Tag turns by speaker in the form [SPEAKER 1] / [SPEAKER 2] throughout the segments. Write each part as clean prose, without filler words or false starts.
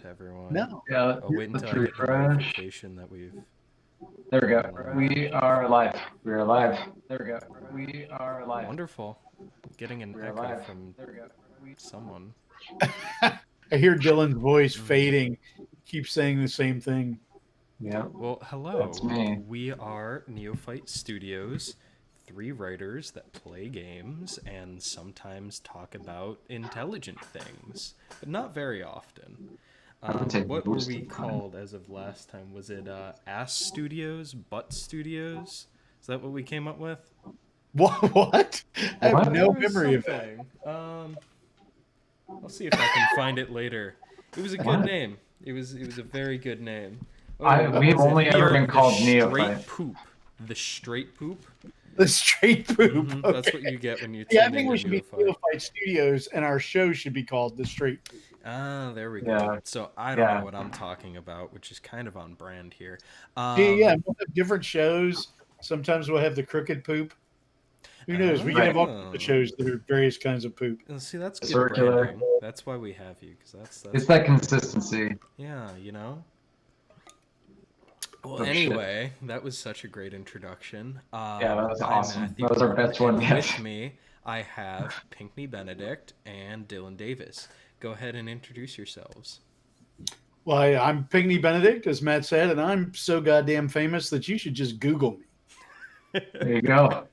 [SPEAKER 1] everyone.
[SPEAKER 2] No.
[SPEAKER 3] Yeah,
[SPEAKER 1] I'll wait until
[SPEAKER 3] let's
[SPEAKER 1] I get the
[SPEAKER 3] refresh.
[SPEAKER 1] notification that we've.
[SPEAKER 3] There we go. We are live. We are live. There we go. We are live.
[SPEAKER 1] Wonderful. Getting an
[SPEAKER 3] We are
[SPEAKER 1] echo
[SPEAKER 3] live.
[SPEAKER 1] from
[SPEAKER 3] There we go.
[SPEAKER 1] someone.
[SPEAKER 2] I hear Dylan's voice fading. Keeps saying the same thing.
[SPEAKER 3] Yeah.
[SPEAKER 1] Well, hello.
[SPEAKER 3] That's me.
[SPEAKER 1] We are Neophyte Studios, 3 writers that play games and sometimes talk about intelligent things, but not very often. What were we called as of last time? Was it Ass Studios? Butt Studios? Is that what we came up with?
[SPEAKER 2] What? I have no memory of that.
[SPEAKER 1] I'll see if I can find it later. It was a good name. It was a very good name.
[SPEAKER 3] We've only ever been called
[SPEAKER 1] Straight
[SPEAKER 3] Neophyte.
[SPEAKER 1] Poop. The Straight Poop?
[SPEAKER 2] The straight poop.
[SPEAKER 1] Mm-hmm.
[SPEAKER 2] Okay.
[SPEAKER 1] That's what you get when you
[SPEAKER 2] Yeah, I
[SPEAKER 1] tune
[SPEAKER 2] think
[SPEAKER 1] into
[SPEAKER 2] we should be
[SPEAKER 1] Neophyte.
[SPEAKER 2] Neophyte Studios, and our show should be called The Straight Poop.
[SPEAKER 1] Ah, there we go.
[SPEAKER 3] Yeah.
[SPEAKER 1] So I don't know what I'm talking about, which is kind of on brand here.
[SPEAKER 2] Yeah, we'll have different shows. Sometimes we'll have the crooked poop. Who knows? We can have all the shows that are various kinds of poop.
[SPEAKER 1] See, that's good
[SPEAKER 3] Circular.
[SPEAKER 1] branding. That's why we have you, because that's
[SPEAKER 3] It's that consistency.
[SPEAKER 1] yeah, you know. Well, anyway, that was such a great introduction.
[SPEAKER 3] Yeah, that was awesome.
[SPEAKER 1] Matthew
[SPEAKER 3] That was our best one yet.
[SPEAKER 1] With me, I have Pinckney Benedict and Dylan Davis. Go ahead and introduce yourselves.
[SPEAKER 2] Well, I'm Pinckney Benedict, as Matt said, and I'm so goddamn famous that you should just Google me.
[SPEAKER 3] There you go.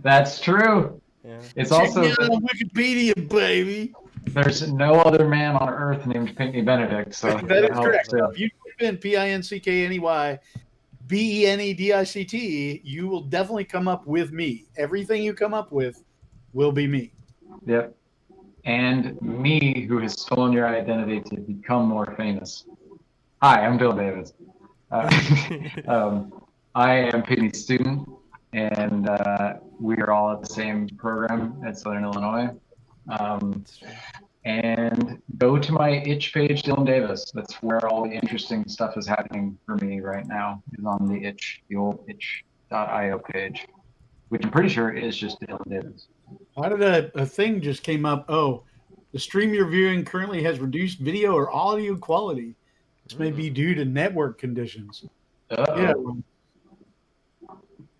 [SPEAKER 3] That's true.
[SPEAKER 1] Yeah.
[SPEAKER 3] It's
[SPEAKER 2] Check
[SPEAKER 3] also
[SPEAKER 2] me out on Wikipedia, baby.
[SPEAKER 3] there's no other man on earth named Pinckney Benedict, so
[SPEAKER 2] That is
[SPEAKER 3] helps
[SPEAKER 2] correct.
[SPEAKER 3] too.
[SPEAKER 2] If you type in Pinckney Benedict, you will definitely come up with me. Everything you come up with will be me.
[SPEAKER 3] Yep. And me, who has stolen your identity to become more famous. Hi, I'm Dylan Davis. I am Pinckney's student, and we are all at the same program at Southern Illinois. And go to my itch page, Dylan Davis. That's where all the interesting stuff is happening for me right now, is on the itch, the old itch.io page, which I'm pretty sure is just Dylan Davis.
[SPEAKER 2] Why did a thing just came up? Oh, the stream you're viewing currently has reduced video or audio quality. This may be due to network conditions. Yeah.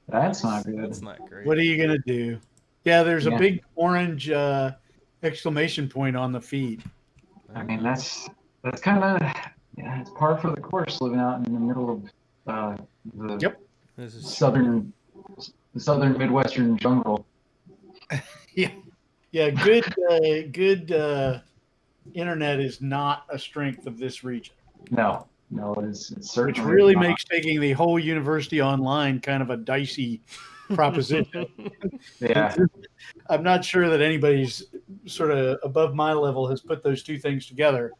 [SPEAKER 3] That's not good.
[SPEAKER 1] That's not great.
[SPEAKER 2] What are you gonna do? Yeah, there's a big orange exclamation point on the feed.
[SPEAKER 3] I mean, that's kind of it's par for the course living out in the middle of the southern Midwestern jungle.
[SPEAKER 2] Yeah. Good internet is not a strength of this region.
[SPEAKER 3] No, it's certainly
[SPEAKER 2] which really
[SPEAKER 3] not.
[SPEAKER 2] makes taking the whole university online kind of a dicey proposition.
[SPEAKER 3] Yeah.
[SPEAKER 2] I'm not sure that anybody's sort of above my level has put those two things together,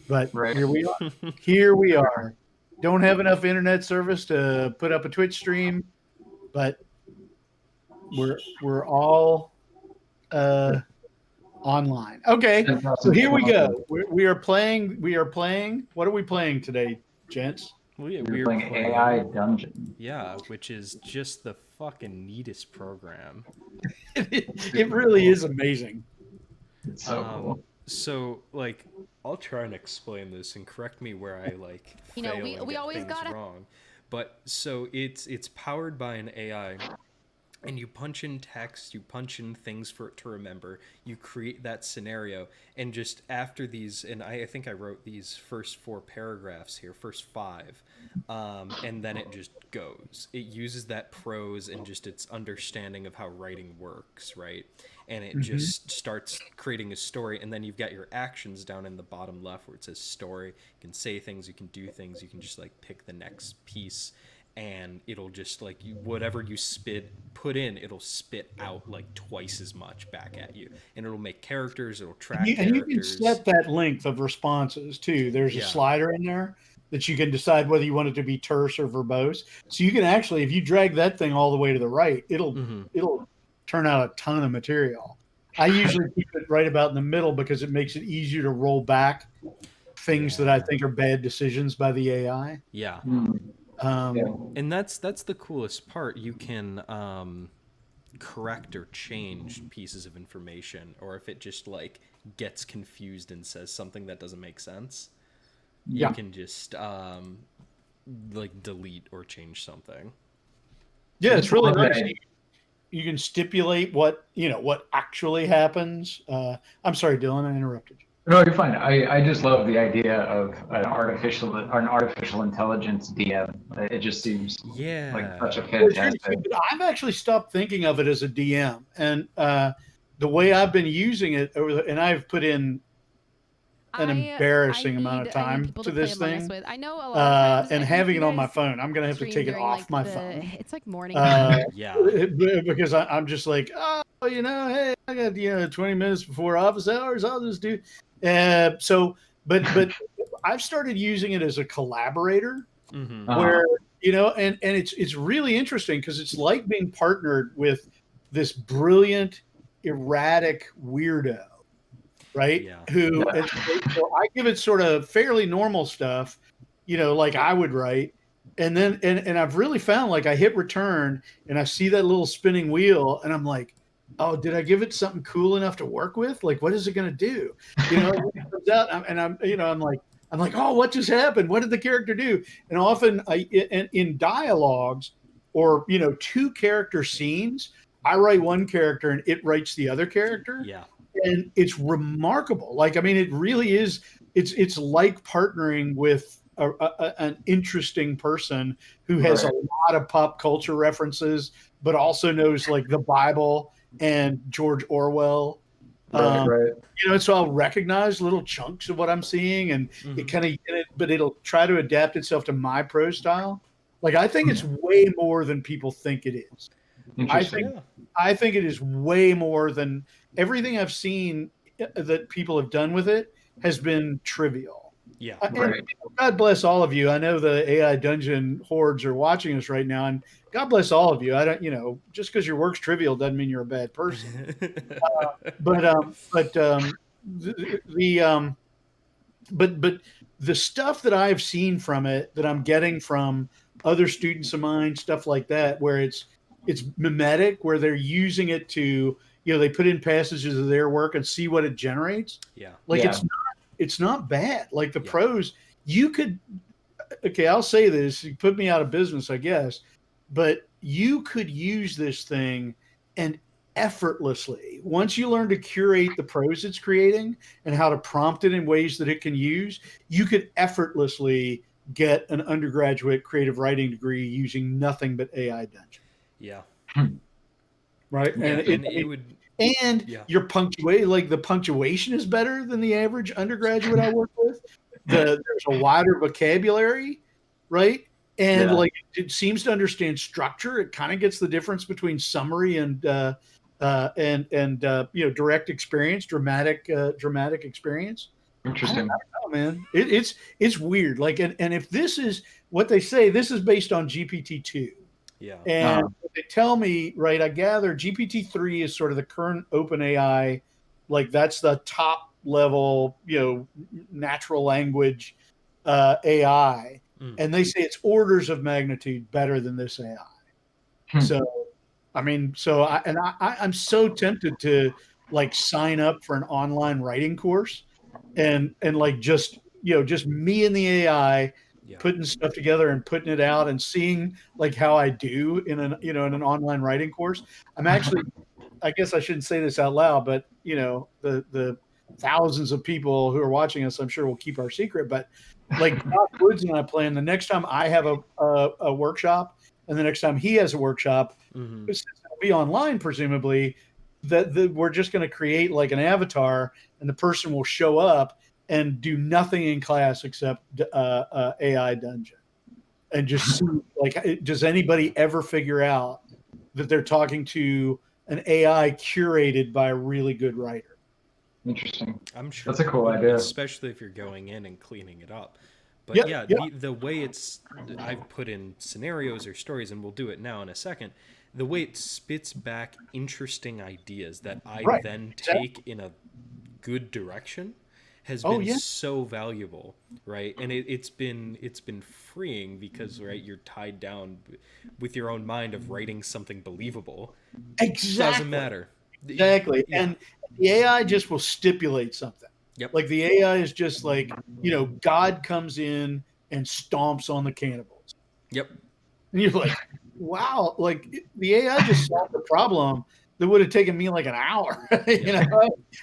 [SPEAKER 2] but Here we are. Here we are. Don't have enough internet service to put up a Twitch stream, but we're all online. Okay, so here we go. We are playing. What are we playing today, gents?
[SPEAKER 1] We're
[SPEAKER 3] playing AI Dungeon.
[SPEAKER 1] Yeah, which is just the fucking neatest program.
[SPEAKER 2] It really is amazing.
[SPEAKER 3] It's so cool.
[SPEAKER 1] So, like, I'll try and explain this and correct me where I fail and
[SPEAKER 4] we
[SPEAKER 1] get
[SPEAKER 4] always
[SPEAKER 1] things wrong. But so it's powered by an AI. And you punch in text, you punch in things for it to remember, you create that scenario, and just after these, and I think I wrote these first 4 paragraphs here, first 5, and then it just goes. It uses that prose and just its understanding of how writing works, right? And it just starts creating a story, and then you've got your actions down in the bottom left where it says story. You can say things, you can do things, you can just pick the next piece. And it'll just whatever you put in, it'll spit out twice as much back at you, and it'll make characters, it'll track characters.
[SPEAKER 2] And you can set that length of responses too. There's a slider in there that you can decide whether you want it to be terse or verbose. So you can actually, if you drag that thing all the way to the right, it'll turn out a ton of material. I usually keep it right about in the middle because it makes it easier to roll back things that I think are bad decisions by the AI.
[SPEAKER 1] Yeah. And that's the coolest part. You can correct or change pieces of information, or if it just gets confused and says something that doesn't make sense, you can just like delete or change something.
[SPEAKER 2] Yeah, it's really nice. You can stipulate what actually happens. I'm sorry, Dylan, I interrupted you.
[SPEAKER 3] No, you're fine. I just love the idea of an artificial intelligence DM. It just seems like such a fantastic.
[SPEAKER 2] But I've actually stopped thinking of it as a DM, and the way I've been using it and I've put in an embarrassing amount of time to this thing.
[SPEAKER 4] I know a lot of times,
[SPEAKER 2] and having it on my phone, I'm gonna have to take it off my phone.
[SPEAKER 4] It's like morning.
[SPEAKER 2] Because I'm just like, oh, hey, I got 20 minutes before office hours. I'll just do. But I've started using it as a collaborator, where and it's really interesting because it's like being partnered with this brilliant, erratic weirdo. Right?
[SPEAKER 1] Yeah.
[SPEAKER 2] So I give it sort of fairly normal stuff, like I would write. And then, and I've really found, like, I hit return and I see that little spinning wheel and I'm like, oh, did I give it something cool enough to work with? Like, what is it going to do? It comes out and I'm like, oh, what just happened? What did the character do? And often in dialogues or, 2-character scenes, I write one character and it writes the other character.
[SPEAKER 1] Yeah.
[SPEAKER 2] And it's remarkable. Like, I mean, it really is. It's like partnering with an interesting person who has a lot of pop culture references, but also knows like the Bible and George Orwell. So I'll recognize little chunks of what I'm seeing, and but it'll try to adapt itself to my prose style. Like, I think it's way more than people think it is. I think it is way more than everything I've seen that people have done with it has been trivial.
[SPEAKER 1] Yeah.
[SPEAKER 2] And God bless all of you. I know the AI dungeon hordes are watching us right now, and God bless all of you. I don't, just because your work's trivial doesn't mean you're a bad person. But the stuff that I've seen from it, that I'm getting from other students of mine, stuff like that, where it's mimetic, where they're using it to, they put in passages of their work and see what it generates.
[SPEAKER 1] Yeah.
[SPEAKER 2] Like, it's not bad. Like the prose, you could, I'll say this, you put me out of business, I guess, but you could use this thing and effortlessly, once you learn to curate the prose it's creating and how to prompt it in ways that it can use, you could effortlessly get an undergraduate creative writing degree using nothing but AI Dungeon.
[SPEAKER 1] Yeah.
[SPEAKER 2] Right.
[SPEAKER 1] Yeah,
[SPEAKER 2] And
[SPEAKER 1] it would.
[SPEAKER 2] And your punctuation, like the punctuation is better than the average undergraduate I work with. There's a wider vocabulary, right? And like it seems to understand structure. It kind of gets the difference between summary and direct experience, dramatic experience.
[SPEAKER 3] Interesting.
[SPEAKER 2] I don't know, man. It's weird. Like, and if this is what they say, this is based on GPT-2.
[SPEAKER 1] Yeah.
[SPEAKER 2] And they tell me, right, I gather GPT-3 is sort of the current open AI, like that's the top level, natural language AI. And they say it's orders of magnitude better than this AI. So, I mean, I'm so tempted to like sign up for an online writing course and like just me and the AI putting stuff together and putting it out and seeing like how I do in an online writing course. I'm actually, I guess I shouldn't say this out loud, but the thousands of people who are watching us, I'm sure will keep our secret, but like Bob Woods and I plan the next time I have a workshop and the next time he has a workshop, it'll be online, presumably, that we're just going to create like an avatar and the person will show up and do nothing in class except AI Dungeon, and just see, like, does anybody ever figure out that they're talking to an AI curated by a really good writer?
[SPEAKER 3] Interesting.
[SPEAKER 1] I'm sure
[SPEAKER 3] that's a cool idea,
[SPEAKER 1] especially if you're going in and cleaning it up. But the way I've put in scenarios or stories, and we'll do it now in a second. The way it spits back interesting ideas that I then take in a good direction has been so valuable, right? And it's been freeing because you're tied down with your own mind of writing something believable.
[SPEAKER 2] Exactly.
[SPEAKER 1] Doesn't matter.
[SPEAKER 2] Exactly. And the AI just will stipulate something.
[SPEAKER 1] Yep.
[SPEAKER 2] Like the AI is just like, God comes in and stomps on the cannibals.
[SPEAKER 1] Yep.
[SPEAKER 2] And you're like, wow, like the AI just solved the problem that would have taken me like an hour,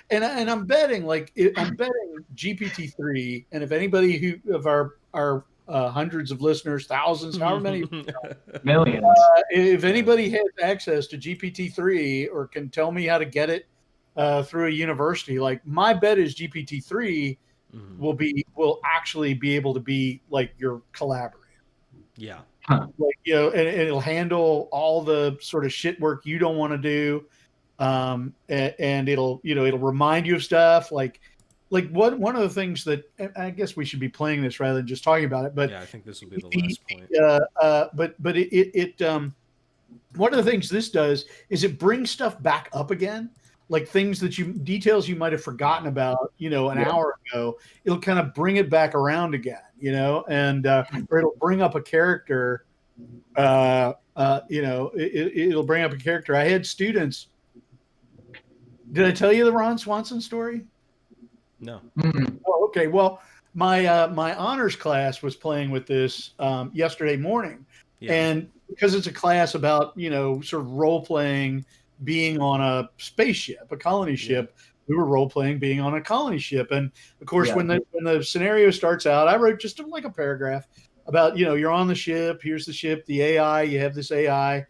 [SPEAKER 2] And I'm betting GPT-3, and if anybody who of our hundreds of listeners, thousands, however many,
[SPEAKER 3] Millions.
[SPEAKER 2] if anybody has access to GPT-3 or can tell me how to get it through a university, like my bet is GPT-3 will actually be able to be like your collaborator.
[SPEAKER 1] Yeah.
[SPEAKER 2] Like, and it'll handle all the sort of shit work you don't want to do. And it'll remind you of stuff like one of the things that I guess we should be playing this rather than just talking about it. But
[SPEAKER 1] yeah, I think this will be the last point.
[SPEAKER 2] But it one of the things this does is it brings stuff back up again, like things that details you might have forgotten about, an hour ago. It'll kind of bring it back around again, and or it'll bring up a character. It'll bring up a character. I had students. Did I tell you the Ron Swanson story?
[SPEAKER 1] No.
[SPEAKER 2] Oh, okay. Well, my honors class was playing with this yesterday morning, and because it's a class about sort of role playing being on a spaceship, a colony ship, we were role playing being on a colony ship, and of course when the scenario starts out, I wrote just like a paragraph about you're on the ship, here's the ship, the AI, you have this AI,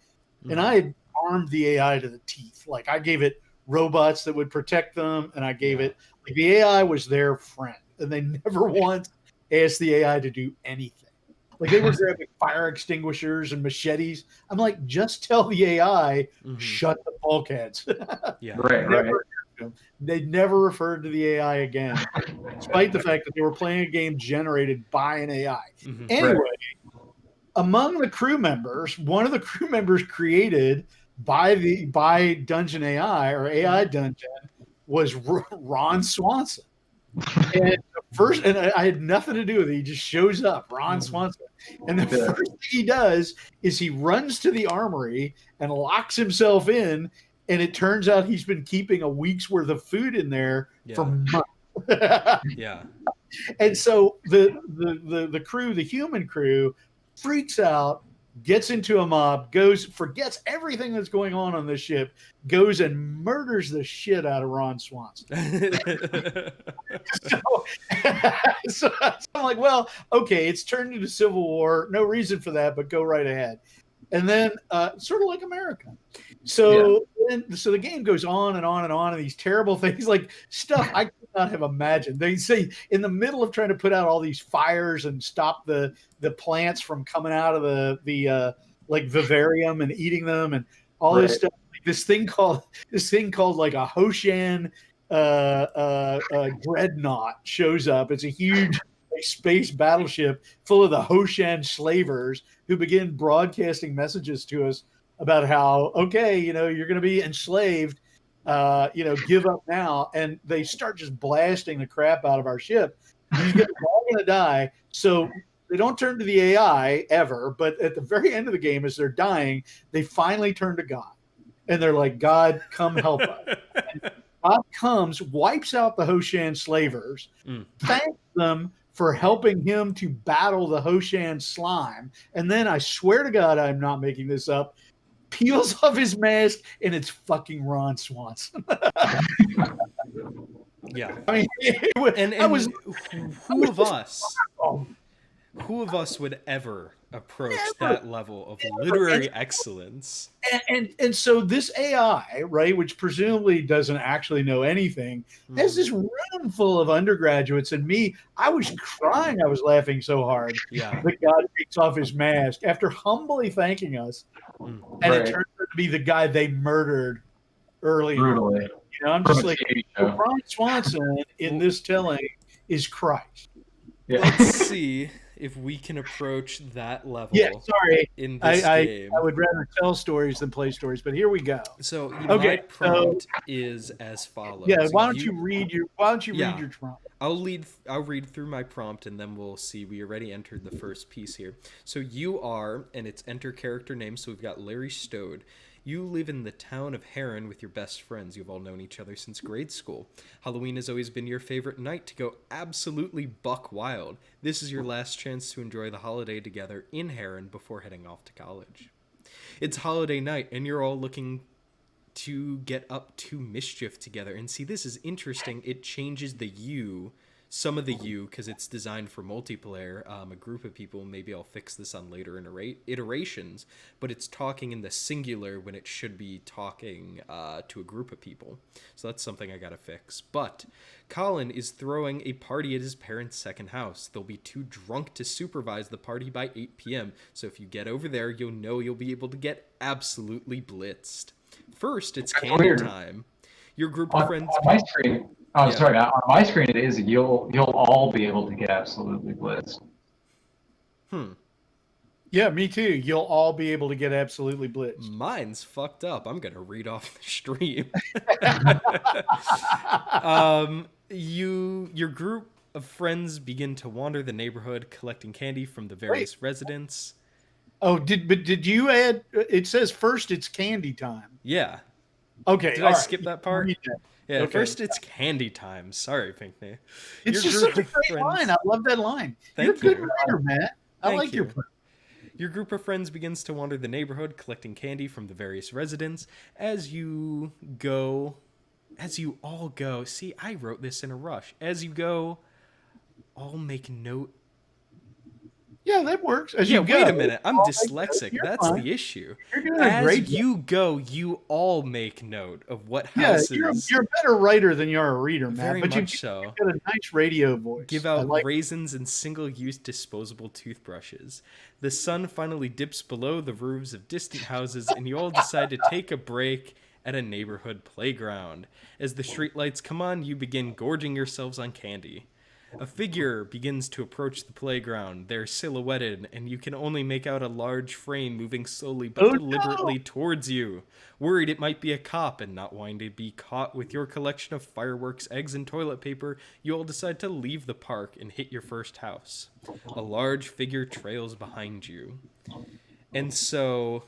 [SPEAKER 2] and I had armed the AI to the teeth. Like I gave it robots that would protect them, and I gave it like the AI was their friend, and they never once asked the AI to do anything. Like they were grabbing fire extinguishers and machetes. I'm like, just tell the AI, shut the bulkheads.
[SPEAKER 3] Right.
[SPEAKER 2] They never referred to the AI again, despite the fact that they were playing a game generated by an AI. Anyway, among the crew members, one of the crew members created by Dungeon AI or AI Dungeon was Ron Swanson. And I had nothing to do with it. He just shows up, Ron Swanson. And the first thing he does is he runs to the armory and locks himself in. And it turns out he's been keeping a week's worth of food in there for months. And so the crew, the human crew, freaks out, gets into a mob, forgets everything that's going on this ship, goes and murders the shit out of Ron Swanson. So I'm like, well, okay, it's turned into Civil War. No reason for that, but go right ahead. And then sort of like America. So the game goes on and on and on, and these terrible things, like stuff I could not have imagined. They say in the middle of trying to put out all these fires and stop the plants from coming out of the like vivarium and eating them and all this stuff. Like this thing called like a Hoshan dreadnought shows up. It's a huge space battleship full of the Hoshan slavers who begin broadcasting messages to us about how, okay, you're going to be enslaved, give up now. And they start just blasting the crap out of our ship. These guys are all going to die. So they don't turn to the AI ever. But at the very end of the game, as they're dying, they finally turn to God. And they're like, God, come help us. And God comes, wipes out the Hoshan slavers, thanks them for helping him to battle the Hoshan slime. And then I swear to God, I'm not making this up, peels off his mask, and it's fucking Ron Swanson. I mean,
[SPEAKER 1] who of us would ever approach that level of literary excellence?
[SPEAKER 2] And so this AI, right, which presumably doesn't actually know anything, has this room full of undergraduates, and me, I was crying. I was laughing so hard. The guy takes off his mask after humbly thanking us, and it turns out to be the guy they murdered earlier.
[SPEAKER 3] Brutally.
[SPEAKER 2] I'm just like, Ron Swanson in this telling is Christ.
[SPEAKER 1] Let's see if we can approach that level.
[SPEAKER 2] In this game. I would rather tell stories than play stories, but here we go.
[SPEAKER 1] So my prompt is as follows.
[SPEAKER 2] Why don't you read your prompt?
[SPEAKER 1] I'll read through my prompt, and then we'll see. We already entered the first piece here. So you are, and it's enter character name. So we've got Larry Stode. You live in the town of Heron with your best friends. You've all known each other since grade school. Halloween has always been your favorite night to go absolutely buck wild. This is your last chance to enjoy the holiday together in Heron before heading off to college. It's holiday night, and you're all looking to get up to mischief together. And see, this is interesting. It changes the you, some of the you, because it's designed for multiplayer, a group of people. Maybe I'll fix this on later iterations, but it's talking in the singular when it should be talking to a group of people. So that's something I gotta fix. But Colin is throwing a party at his parents' second house. They'll be too drunk to supervise the party by 8 p.m. So if you get over there, you'll know you'll be able to get absolutely blitzed. First, it's candy time. Your group of friends.
[SPEAKER 3] On my screen, sorry. On my screen, it is you'll all be able to get absolutely blitzed.
[SPEAKER 2] Yeah, me too. You'll all be able to get absolutely blitzed.
[SPEAKER 1] Mine's fucked up. I'm gonna read off the stream. Your group of friends begin to wander the neighborhood, collecting candy from the various residents.
[SPEAKER 2] Oh, did you add? It says first it's candy time.
[SPEAKER 1] Yeah.
[SPEAKER 2] Okay.
[SPEAKER 1] Did I skip that part? Yeah.
[SPEAKER 2] Okay.
[SPEAKER 1] First it's candy time. Sorry, Pinckney.
[SPEAKER 2] It's just such a great line. I love that line. You're a good writer, Matt. I like your.
[SPEAKER 1] Your group of friends begins to wander the neighborhood, collecting candy from the various residents. As you all go. See, I wrote this in a rush. As you go, all make note.
[SPEAKER 2] Yeah, that works. As
[SPEAKER 1] yeah,
[SPEAKER 2] you go,
[SPEAKER 1] wait a minute. I'm dyslexic. That's
[SPEAKER 2] fine.
[SPEAKER 1] the issue.
[SPEAKER 2] You're doing a great job.
[SPEAKER 1] You go, you all make note of what houses.
[SPEAKER 2] Yeah, you're a better writer than you're a reader, Matt.
[SPEAKER 1] Very
[SPEAKER 2] but
[SPEAKER 1] much so.
[SPEAKER 2] You've got a nice radio voice.
[SPEAKER 1] Give out raisins and single-use disposable toothbrushes. The sun finally dips below the roofs of distant houses, and you all decide to take a break at a neighborhood playground. As the streetlights come on, you begin gorging yourselves on candy. A figure begins to approach the playground. They're silhouetted, and you can only make out a large frame moving slowly but deliberately towards you. Worried it might be a cop and not wanting to be caught with your collection of fireworks, eggs, and toilet paper, you all decide to leave the park and hit your first house. A large figure trails behind you. And so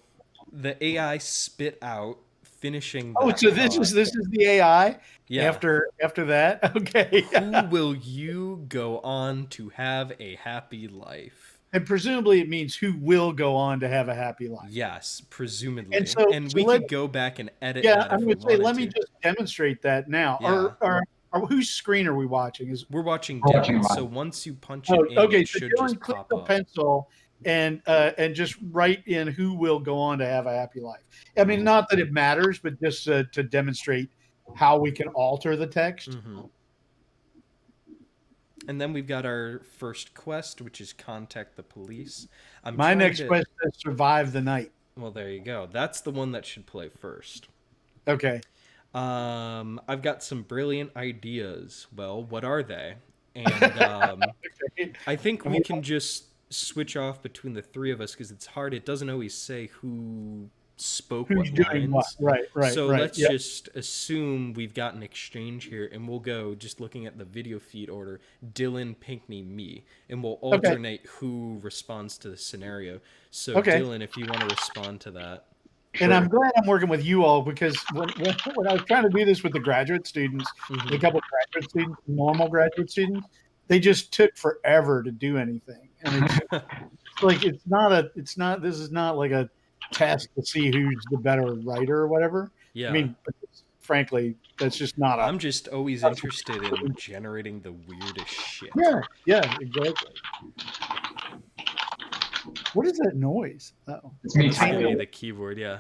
[SPEAKER 1] the AI spit out, finishing
[SPEAKER 2] so this is the AI?
[SPEAKER 1] Yeah.
[SPEAKER 2] After that? Okay.
[SPEAKER 1] Who will you go on to have a happy life?
[SPEAKER 2] And presumably it means who will go on to have a happy life.
[SPEAKER 1] Yes, presumably.
[SPEAKER 2] And
[SPEAKER 1] we could go back and edit that.
[SPEAKER 2] I'm going to say, let me just demonstrate that now.
[SPEAKER 1] Yeah.
[SPEAKER 2] Or whose screen are we watching?
[SPEAKER 1] We're watching Dylan. So once you punch it in, it should just
[SPEAKER 2] click
[SPEAKER 1] pop
[SPEAKER 2] the
[SPEAKER 1] up.
[SPEAKER 2] pencil and just write in who will go on to have a happy life. I mean, not that it matters, but just to demonstrate how we can alter the text.
[SPEAKER 1] Mm-hmm. And then we've got our first quest, which is contact the police.
[SPEAKER 2] My next quest is survive the night.
[SPEAKER 1] Well, there you go. That's the one that should play first.
[SPEAKER 2] Okay.
[SPEAKER 1] I've got some brilliant ideas. Well, what are they? And
[SPEAKER 2] Okay.
[SPEAKER 1] I think we can just switch off between the three of us because it's hard. It doesn't always say who spoke
[SPEAKER 2] Who's
[SPEAKER 1] what
[SPEAKER 2] doing
[SPEAKER 1] lines.
[SPEAKER 2] what? Right.
[SPEAKER 1] So let's just assume we've got an exchange here, and we'll go just looking at the video feed order: Dylan, Pinckney, me, and we'll alternate who responds to the scenario. So Dylan, if you want to respond to that.
[SPEAKER 2] And I'm glad I'm working with you all because when I was trying to do this with the graduate students, a couple of graduate students, normal graduate students, they just took forever to do anything. And it's like this is not like a test to see who's the better writer or whatever.
[SPEAKER 1] Yeah.
[SPEAKER 2] I mean, frankly, that's just not.
[SPEAKER 1] I'm just always interested in generating the weirdest shit.
[SPEAKER 2] Yeah, exactly. What is that noise? Oh,
[SPEAKER 3] it's me.
[SPEAKER 1] The keyboard, yeah.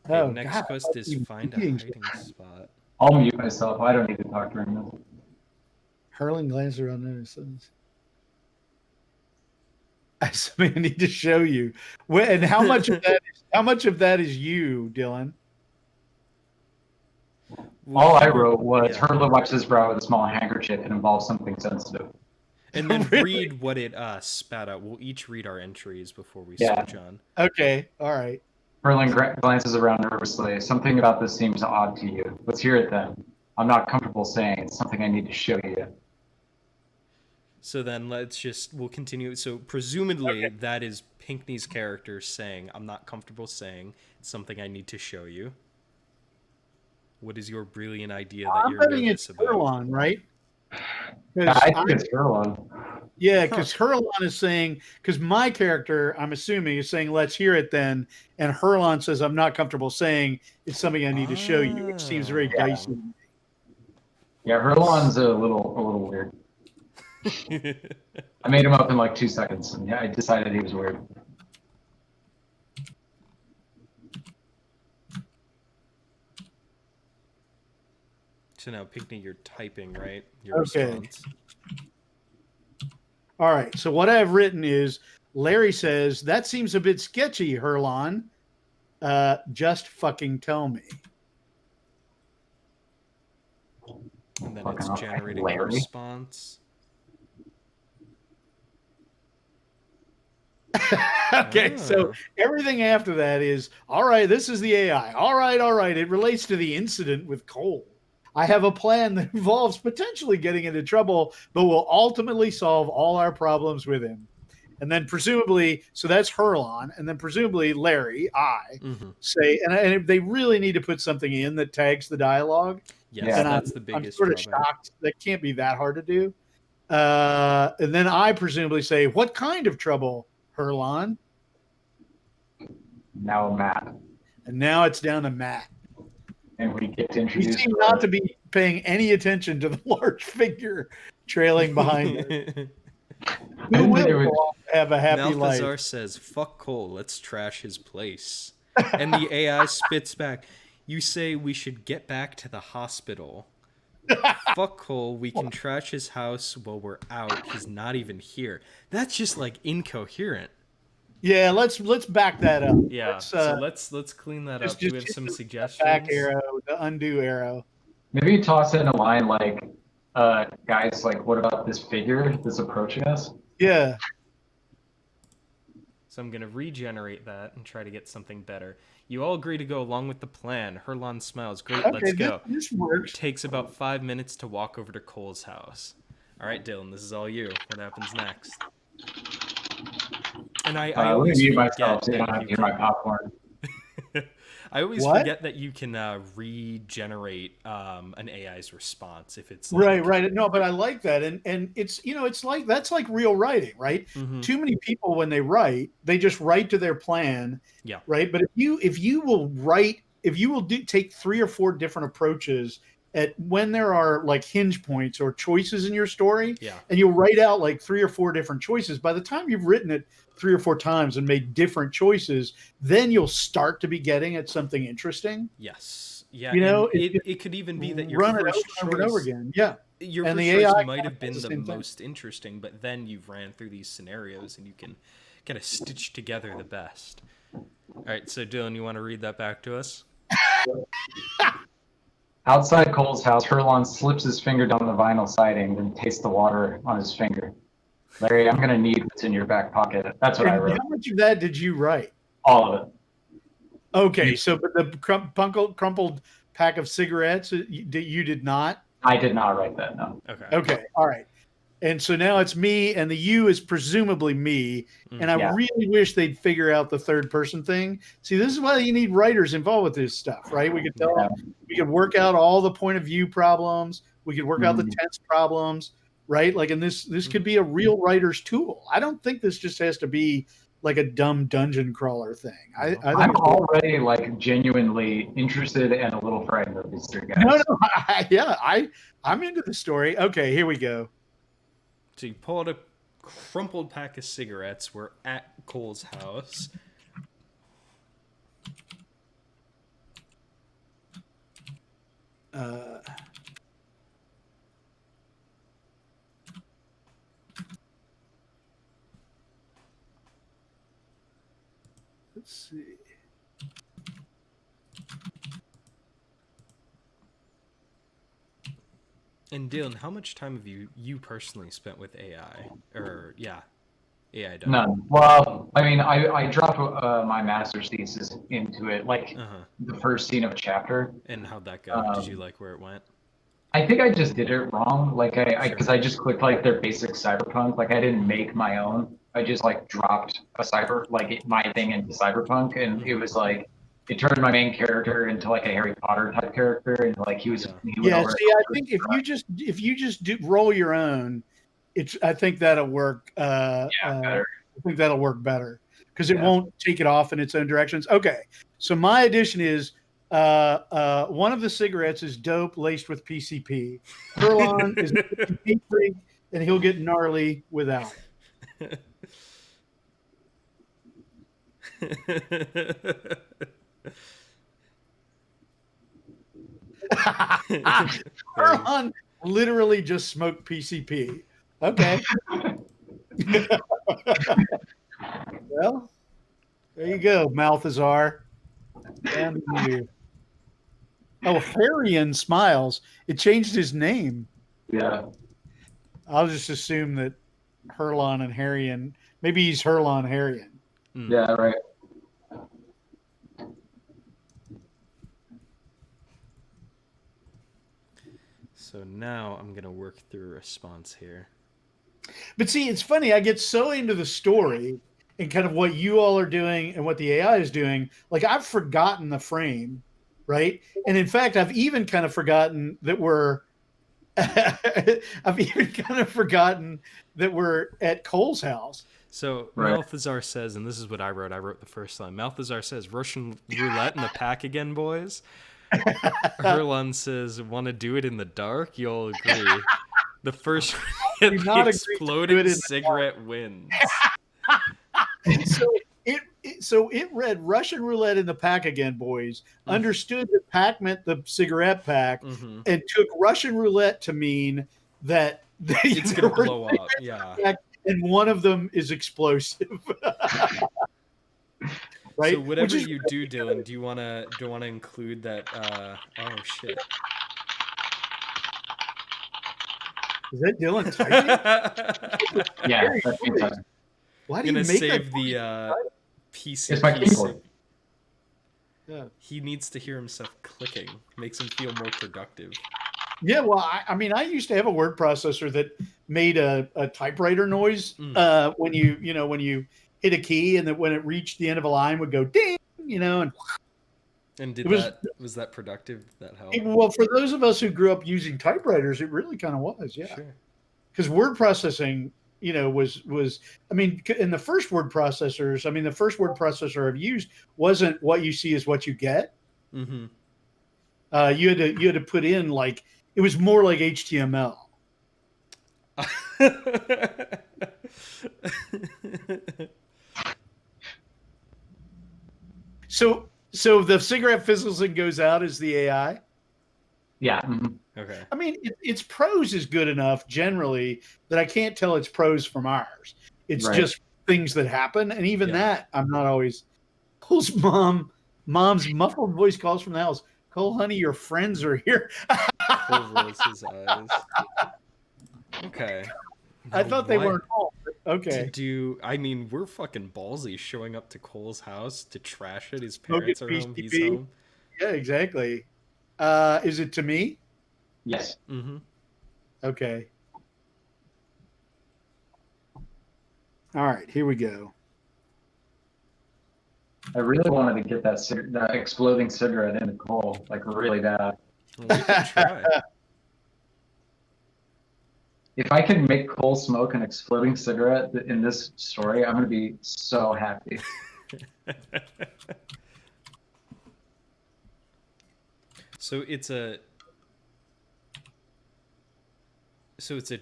[SPEAKER 1] Okay, next quest is find a hiding spot.
[SPEAKER 3] I'll mute myself. I don't need to talk during this.
[SPEAKER 2] Hurling glance around notices. I need to show you. And how much of that is you, Dylan?
[SPEAKER 3] All I wrote was Hurler wipes his brow with a small handkerchief and involves something sensitive.
[SPEAKER 1] And then read what it spat out. We'll each read our entries before we switch on.
[SPEAKER 2] Okay, all right.
[SPEAKER 3] Hurling glances around nervously. Something about this seems odd to you. Let's hear it then. I'm not comfortable saying it's something I need to show you.
[SPEAKER 1] So then we'll continue. So presumably that is Pinckney's character saying, I'm not comfortable saying, it's something I need to show you. What is your brilliant idea that
[SPEAKER 2] I'm
[SPEAKER 1] you're
[SPEAKER 2] betting
[SPEAKER 1] nervous
[SPEAKER 2] it's
[SPEAKER 1] about?
[SPEAKER 2] Herlon, right?
[SPEAKER 3] I think it's Herlon.
[SPEAKER 2] Yeah, because Herlon is saying, because my character, I'm assuming, is saying, let's hear it then. And Herlon says, I'm not comfortable saying it's something I need to show you, which seems very dicey.
[SPEAKER 3] Yeah, Herlon's a little weird. I made him up in like 2 seconds, and I decided he was weird.
[SPEAKER 1] So now, Pinckney, you're typing, right?
[SPEAKER 2] Your
[SPEAKER 1] response.
[SPEAKER 2] All right. So what I've written is, Larry says, that seems a bit sketchy, Herlon. Just fucking tell me.
[SPEAKER 1] And then it's generating a response.
[SPEAKER 2] Okay, so everything after that is, all right, this is the AI. All right. It relates to the incident with Cole. I have a plan that involves potentially getting into trouble, but will ultimately solve all our problems with him. And then presumably, so that's Herlon, and then presumably Larry, say, and they really need to put something in that tags the dialogue.
[SPEAKER 1] Yes, and that's the biggest.
[SPEAKER 2] I'm sort of shocked. That can't be that hard to do. And then I presumably say, what kind of trouble, Herlon?
[SPEAKER 3] Now Matt.
[SPEAKER 2] And now it's down to Matt.
[SPEAKER 3] And we get to introduce.
[SPEAKER 2] We seem not to be paying any attention to the large figure trailing behind her. Who will have a happy life?
[SPEAKER 1] Malthazar says, fuck Cole, let's trash his place. And the AI spits back, you say we should get back to the hospital. Fuck Cole, we can trash his house while we're out. He's not even here. That's just like incoherent.
[SPEAKER 2] Yeah, let's back that up.
[SPEAKER 1] Yeah, let's clean that up. Do we have some suggestions?
[SPEAKER 2] Back arrow, the undo arrow.
[SPEAKER 3] Maybe you toss in a line like, guys, like, what about this figure that's approaching us?
[SPEAKER 2] Yeah.
[SPEAKER 1] So I'm going to regenerate that and try to get something better. You all agree to go along with the plan. Herlon smiles. Great, okay, let's go.
[SPEAKER 2] This works.
[SPEAKER 1] It takes about 5 minutes to walk over to Cole's house. All right, Dylan, this is all you. What happens next? And I always forget that you can...
[SPEAKER 3] my popcorn.
[SPEAKER 1] I always forget that you can regenerate an AI's response if it's
[SPEAKER 2] like... right. No, but I like that, and it's it's like that's like real writing, right? Mm-hmm. Too many people when they write, they just write to their plan, right? But if you will take 3 or 4 different approaches at when there are like hinge points or choices in your story, and you'll write out like 3 or 4 different choices. By the time you've written it 3 or 4 times and made different choices, then you'll start to be getting at something interesting.
[SPEAKER 1] Yes. Yeah. It could even be that
[SPEAKER 2] your run first it over and over again. Yeah.
[SPEAKER 1] Your first choice might have been the most interesting, but then you've ran through these scenarios and you can kind of stitch together the best. All right. So Dylan, you want to read that back to us?
[SPEAKER 3] Outside Cole's house, Herlon slips his finger down the vinyl siding, then tastes the water on his finger. Larry, I'm going to need what's in your back pocket. That's what I wrote.
[SPEAKER 2] How much of that did you write?
[SPEAKER 3] All of it.
[SPEAKER 2] Okay, so but the crumpled pack of cigarettes, you did not?
[SPEAKER 3] I did not write that, no.
[SPEAKER 2] Okay, all right. And so now it's me, and the you is presumably me, and I really wish they'd figure out the third person thing. See, this is why you need writers involved with this stuff, right? We could tell them, we could work out all the point of view problems, we could work out the tense problems, right? Like, and this could be a real writer's tool. I don't think this just has to be like a dumb dungeon crawler thing.
[SPEAKER 3] I'm already like genuinely interested and a little frightened of these 3 guys.
[SPEAKER 2] I'm into the story. Okay, here we go.
[SPEAKER 1] So you pull out a crumpled pack of cigarettes. We're at Cole's house.
[SPEAKER 2] Let's see.
[SPEAKER 1] And Dylan, how much time have you personally spent with AI? Or AI done?
[SPEAKER 3] None. Well, I mean, I dropped my master's thesis into it, like the first scene of a chapter.
[SPEAKER 1] And how'd that go? Did you like where it went?
[SPEAKER 3] I think I just did it wrong. Like because I just clicked like their basic cyberpunk. Like I didn't make my own. I just like dropped my thing into cyberpunk, and it was like it turned my main character into like a Harry Potter type character, and like he would
[SPEAKER 2] Yeah,
[SPEAKER 3] order.
[SPEAKER 2] see, I think if you just roll your own, I think that'll work.
[SPEAKER 3] Better.
[SPEAKER 2] I think that'll work better because it won't take it off in its own directions. Okay, so my addition is one of the cigarettes is dope laced with PCP. Furlon is a PCP freak, and he'll get gnarly without. Furlon literally just smoked PCP. Okay. Well, there you go, Malthazar. And you. Oh, Harrian Smiles. It changed his name.
[SPEAKER 3] Yeah.
[SPEAKER 2] I'll just assume that Herlon and Harrian. Maybe he's Herlon Harrian.
[SPEAKER 3] Yeah, right.
[SPEAKER 1] So now I'm going to work through a response here.
[SPEAKER 2] But see, it's funny. I get so into the story and kind of what you all are doing and what the AI is doing. Like I've forgotten the frame, right? And in fact, I've even kind of forgotten that we're at Cole's house.
[SPEAKER 1] So Malthazar says, and this is what I wrote the first line. Malthazar says, Russian roulette in the pack again, boys. Herlon says, want to do it in the dark? You'll agree. The first the exploding cigarette wins.
[SPEAKER 2] So it read Russian roulette in the pack again, boys. Understood that pack meant the cigarette pack, and took Russian roulette to mean that
[SPEAKER 1] it's going to blow up. Yeah.
[SPEAKER 2] And one of them is explosive. Right.
[SPEAKER 1] So whatever you do, Dylan, do you want to include that? Oh shit.
[SPEAKER 2] Is that Dylan typing?
[SPEAKER 3] Yeah, that's me typing.
[SPEAKER 2] Why do you make
[SPEAKER 1] save the PC?
[SPEAKER 3] It's my keyboard.
[SPEAKER 2] Yeah.
[SPEAKER 1] He needs to hear himself clicking. Makes him feel more productive.
[SPEAKER 2] Yeah, well, I mean, I used to have a word processor that made a typewriter noise when you hit a key, and that when it reached the end of a line would go ding, and
[SPEAKER 1] was that productive? Did that help?
[SPEAKER 2] Well, for those of us who grew up using typewriters, it really kind of was, yeah.
[SPEAKER 1] Sure.
[SPEAKER 2] Because word processing, was I mean, in the first word processors, the first word processor I've used wasn't what you see is what you get.
[SPEAKER 1] Mm-hmm.
[SPEAKER 2] You had to put in like it was more like HTML. So the cigarette fizzles and goes out as the AI.
[SPEAKER 3] Yeah.
[SPEAKER 1] Okay.
[SPEAKER 2] I mean, its prose is good enough generally that I can't tell its prose from ours. It's just things that happen, and even that I'm not always. Cole's mom's muffled voice calls from the house. Cole, honey, your friends are here.
[SPEAKER 1] Cole rolls his eyes. Okay.
[SPEAKER 2] I thought they weren't home. Okay.
[SPEAKER 1] We're fucking ballsy showing up to Cole's house to trash it. His parents are home. He's home.
[SPEAKER 2] Yeah, exactly. Is it to me?
[SPEAKER 3] Yes.
[SPEAKER 1] Mm-hmm.
[SPEAKER 2] Okay. All right, here we go.
[SPEAKER 3] I really wanted to get that exploding cigarette into Cole, like really bad.
[SPEAKER 1] Well, we can try.
[SPEAKER 3] If I can make Cole smoke an exploding cigarette in this story, I'm going to be so happy.
[SPEAKER 1] So it's a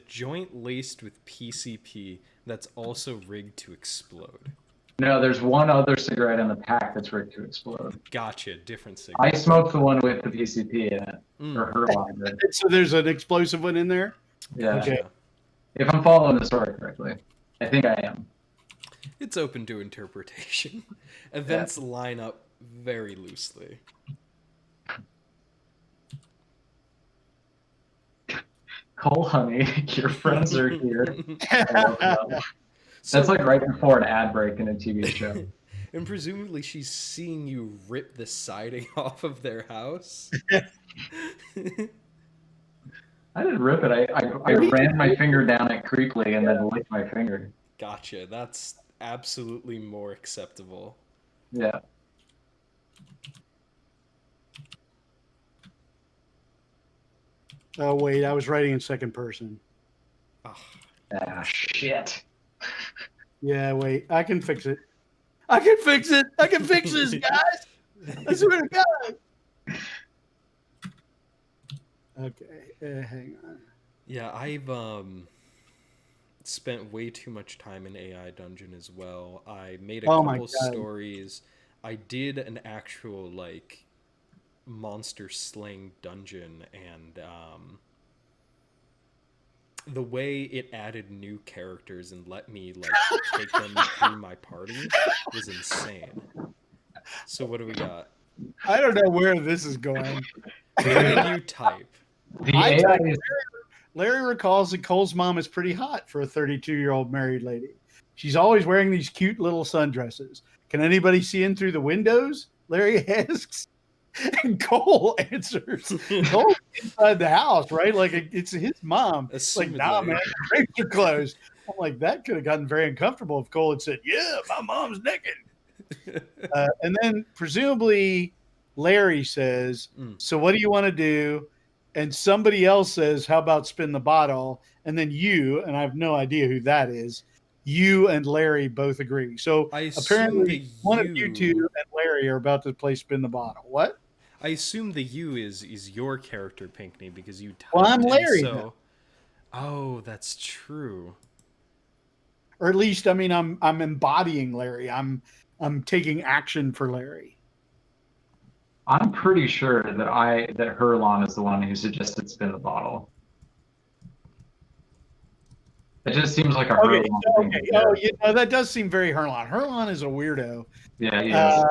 [SPEAKER 1] joint laced with PCP that's also rigged to explode.
[SPEAKER 3] No, there's one other cigarette in the pack that's rigged to explode.
[SPEAKER 1] Gotcha, different cigarette.
[SPEAKER 3] I smoked the one with the PCP in it, or her line.
[SPEAKER 2] So there's an explosive one in there?
[SPEAKER 3] Yeah.
[SPEAKER 2] Okay.
[SPEAKER 3] If I'm following the story correctly. I think I am.
[SPEAKER 1] It's open to interpretation. Events line up very loosely.
[SPEAKER 3] Cole, honey, your friends are here. That's like right before an ad break in a TV show.
[SPEAKER 1] And presumably she's seeing you rip the siding off of their house.
[SPEAKER 3] I didn't rip it. I ran my finger down it creepily and then licked my finger.
[SPEAKER 1] Gotcha. That's absolutely more acceptable.
[SPEAKER 3] Yeah.
[SPEAKER 2] Oh, wait, I was writing in second person.
[SPEAKER 1] Oh,
[SPEAKER 3] Ah, shit.
[SPEAKER 2] Yeah, wait, I can fix it. I can fix it. I can fix this, guys. I swear to God. Okay, hang on.
[SPEAKER 1] yeah, I've spent way too much time in AI Dungeon as well. I made a
[SPEAKER 2] Oh my
[SPEAKER 1] couple
[SPEAKER 2] God.
[SPEAKER 1] stories. I did an actual like monster slaying dungeon, and the way it added new characters and let me like take them through my party was insane. So what do we got?
[SPEAKER 2] I don't know where this is going.
[SPEAKER 1] What did you type?
[SPEAKER 3] The
[SPEAKER 2] I
[SPEAKER 3] AI
[SPEAKER 2] typed,
[SPEAKER 3] is
[SPEAKER 2] Larry recalls that Cole's mom is pretty hot for a 32-year-old married lady. She's always wearing these cute little sundresses. Can anybody see in through the windows? Larry asks. And Cole answers. Cole's inside the house, right? Like it's his mom. Like, nah,
[SPEAKER 1] Assumedly.
[SPEAKER 2] man, the drapes are closed. I'm like, that could have gotten very uncomfortable if Cole had said, yeah, my mom's naked. And then presumably Larry says, so what do you want to do? And somebody else says, how about spin the bottle? And then you, and I have no idea who that is, you and Larry both agree. So
[SPEAKER 1] I assume
[SPEAKER 2] apparently
[SPEAKER 1] the
[SPEAKER 2] one of you
[SPEAKER 1] you-
[SPEAKER 2] two and Larry are about to play spin the bottle. What?
[SPEAKER 1] I assume the you is your character, Pinckney, because you typed.
[SPEAKER 2] Well, I'm
[SPEAKER 1] and
[SPEAKER 2] Larry,
[SPEAKER 1] So,
[SPEAKER 2] though.
[SPEAKER 1] oh, that's true.
[SPEAKER 2] Or at least, I mean, I'm embodying Larry. I'm taking action for Larry.
[SPEAKER 3] I'm pretty sure that Herlon is the one who suggested spin the bottle. It just seems like a
[SPEAKER 2] Okay,
[SPEAKER 3] Herlon thing to do.
[SPEAKER 2] Oh, you know, that does seem very Herlon. Herlon is a weirdo.
[SPEAKER 3] Yeah, he is.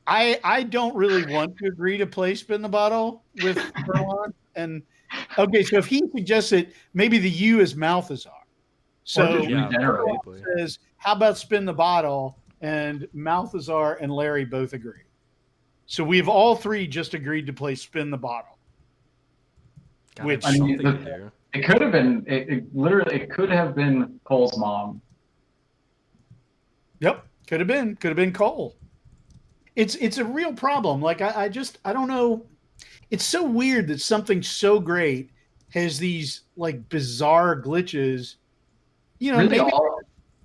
[SPEAKER 2] I don't really want to agree to play spin the bottle with Herlon. And okay, so if he suggests it, maybe the U is Malthazar. So
[SPEAKER 3] just regenerate.
[SPEAKER 1] probably.
[SPEAKER 2] says, how about spin the bottle? And Malthazar and Larry both agree. So we've all three just agreed to play spin the bottle.
[SPEAKER 1] Gotta
[SPEAKER 2] Which-
[SPEAKER 1] have
[SPEAKER 3] I mean,
[SPEAKER 1] something to do.
[SPEAKER 3] It could have been. It could have been Cole's mom.
[SPEAKER 2] Yep, could have been Cole. It's a real problem. Like I don't know. It's so weird that something so great has these like bizarre glitches. You know,
[SPEAKER 3] Really,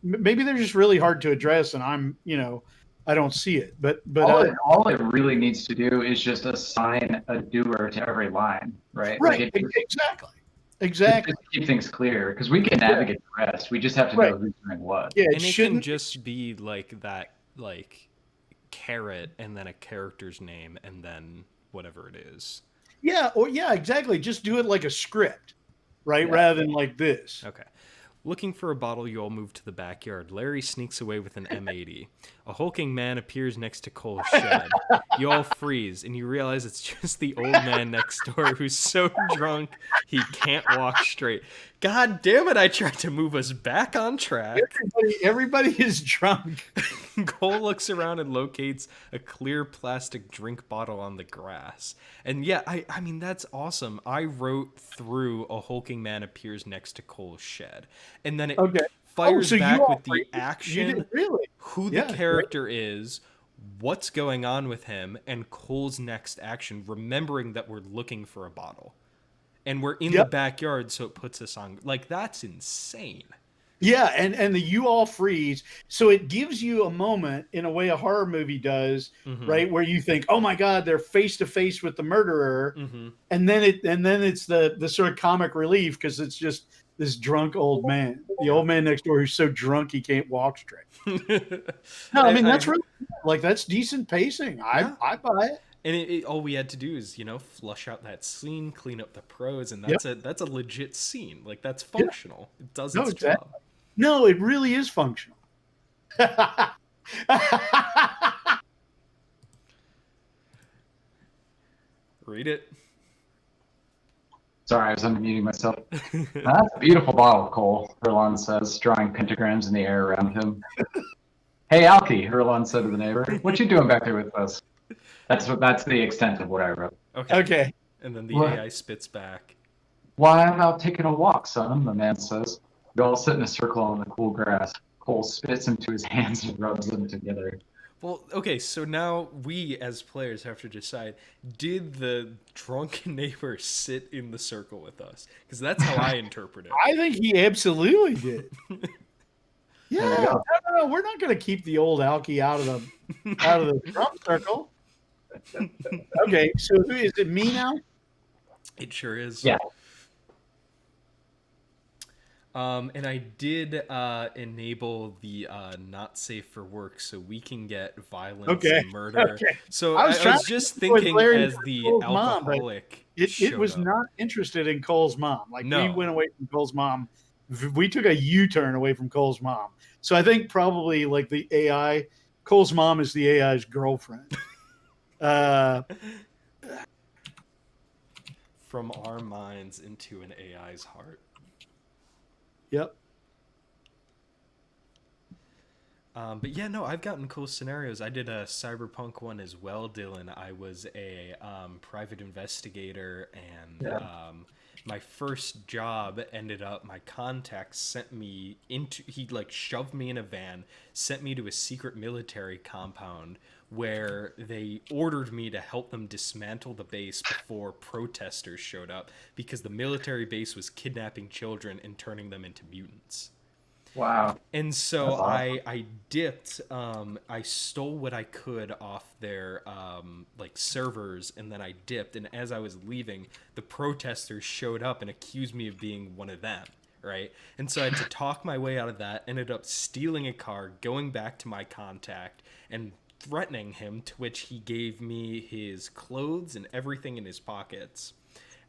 [SPEAKER 2] maybe they're just really hard to address, and I don't see it. But
[SPEAKER 3] all it really needs to do is just assign a doer to every line, right?
[SPEAKER 2] right, exactly.
[SPEAKER 3] Just keep things clear because we can navigate the rest. We just have to know who's doing what.
[SPEAKER 2] Yeah,
[SPEAKER 1] And it can
[SPEAKER 2] shouldn't
[SPEAKER 1] just be like that, like carrot and then a character's name and then whatever it is.
[SPEAKER 2] Yeah, exactly. Just do it like a script, right?
[SPEAKER 3] Yeah.
[SPEAKER 2] Rather than like this.
[SPEAKER 1] Okay. Looking for a bottle, you all move to the backyard. Larry sneaks away with an M80. A hulking man appears next to Cole's shed. You all freeze, and you realize it's just the old man next door who's so drunk he can't walk straight. God damn it, I tried to move us back on track.
[SPEAKER 2] Everybody is drunk.
[SPEAKER 1] Cole looks around and locates a clear plastic drink bottle on the grass. And yeah, I mean, that's awesome. I wrote through a hulking man appears next to Cole's shed. And then it fires
[SPEAKER 2] so
[SPEAKER 1] back
[SPEAKER 2] you all
[SPEAKER 1] with the
[SPEAKER 2] freeze?
[SPEAKER 1] action,
[SPEAKER 2] You did, really?
[SPEAKER 1] who the character is, what's going on with him, and Cole's next action, remembering that we're looking for a bottle. And we're in the backyard, so it puts us on. Like, that's insane.
[SPEAKER 2] Yeah, and the you all freeze. So it gives you a moment in a way a horror movie does, right? Where you think, oh my God, they're face to face with the murderer. And then it's the sort of comic relief because it's just this drunk old man. The old man next door who's so drunk he can't walk straight. No, I mean that's really like that's decent pacing. I buy it.
[SPEAKER 1] And all we had to do is, flush out that scene, clean up the prose, and that's a legit scene. Like, that's functional. It does its job.
[SPEAKER 2] No, it really is functional.
[SPEAKER 1] Read it.
[SPEAKER 3] Sorry, I was unmuting myself. That's a beautiful bottle, Cole, Herlon says, drawing pentagrams in the air around him. Hey, Alki, Herlon said to the neighbor. What you doing back there with us? That's the extent of what I wrote.
[SPEAKER 1] Okay.
[SPEAKER 2] Okay.
[SPEAKER 1] And then the AI spits back.
[SPEAKER 3] Why, I'm out taking a walk, son, the man says. We all sit in a circle on the cool grass. Cole spits into his hands and rubs them together.
[SPEAKER 1] Well, okay, so now we as players have to decide, did the drunken neighbor sit in the circle with us? Because that's how I interpret it.
[SPEAKER 2] I think he absolutely did. Yeah, no, we're not going to keep the old Alky out of the drum circle. Okay, so who is it? Me now?
[SPEAKER 1] It sure is.
[SPEAKER 3] Yeah.
[SPEAKER 1] And I did enable the not safe for work, so we can get violence and murder.
[SPEAKER 2] Okay.
[SPEAKER 1] So I was just thinking as the alcoholic.
[SPEAKER 2] It was not interested in Cole's mom. Like, we went away from Cole's mom. We took a U-turn away from Cole's mom. So I think probably like the AI, Cole's mom is the AI's girlfriend.
[SPEAKER 1] From our minds into an AI's heart.
[SPEAKER 2] Yep.
[SPEAKER 1] But yeah, no, I've gotten cool scenarios. I did a cyberpunk one as well, Dylan. I was a private investigator, and my first job ended up, my contact sent me into, he like shoved me in a van, sent me to a secret military compound where they ordered me to help them dismantle the base before protesters showed up, because the military base was kidnapping children and turning them into mutants.
[SPEAKER 3] Wow.
[SPEAKER 1] And so
[SPEAKER 3] awesome.
[SPEAKER 1] I dipped, I stole what I could off their like servers, and then I dipped, and as I was leaving, the protesters showed up and accused me of being one of them, right? And so I had to talk my way out of that, ended up stealing a car, going back to my contact and threatening him, to which he gave me his clothes and everything in his pockets.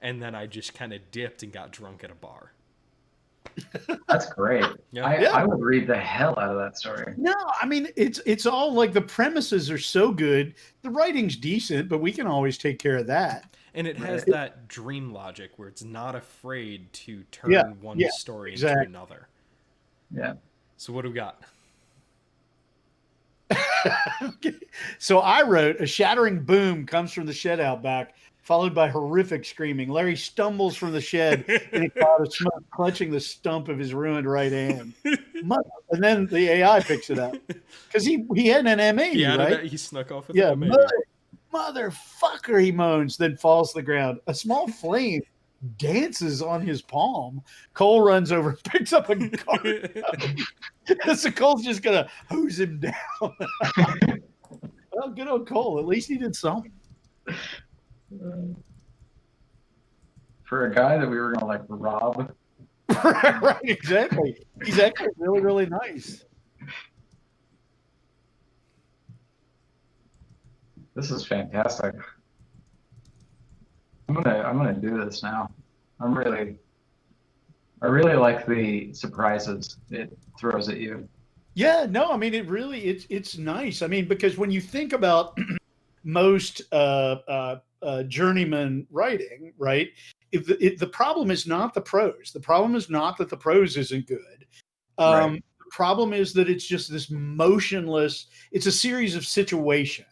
[SPEAKER 1] And then I just kind of dipped and got drunk at a bar.
[SPEAKER 3] That's great.
[SPEAKER 1] Yeah.
[SPEAKER 3] I would read the hell out of that story.
[SPEAKER 2] No, I mean, it's all like, the premises are so good. The writing's decent, but we can always take care of that.
[SPEAKER 1] And it has that dream logic where it's not afraid to turn one story into another.
[SPEAKER 3] Yeah.
[SPEAKER 1] So what do we got?
[SPEAKER 2] Okay. So I wrote, a shattering boom comes from the shed out back, followed by horrific screaming. Larry stumbles from the shed in a cloud of smoke, clutching the stump of his ruined right hand. And then the AI picks it up, because he had an M80, right?
[SPEAKER 1] He snuck off with an M80.
[SPEAKER 2] Motherfucker, he moans, then falls to the ground. A small flame dances on his palm. Cole runs over, picks up a garbage. So Cole's just gonna hose him down. Well, good old Cole. At least he did something.
[SPEAKER 3] For a guy that we were gonna like rob.
[SPEAKER 2] Right, exactly. He's actually really, really nice.
[SPEAKER 3] This is fantastic. I'm gonna do this now. I really like the surprises it throws at you.
[SPEAKER 2] Yeah, no, I mean, it's nice. I mean, because when you think about most journeyman writing, right? The problem is not the prose. The problem is not that the prose isn't good. The problem is that it's just this motionless. It's a series of situations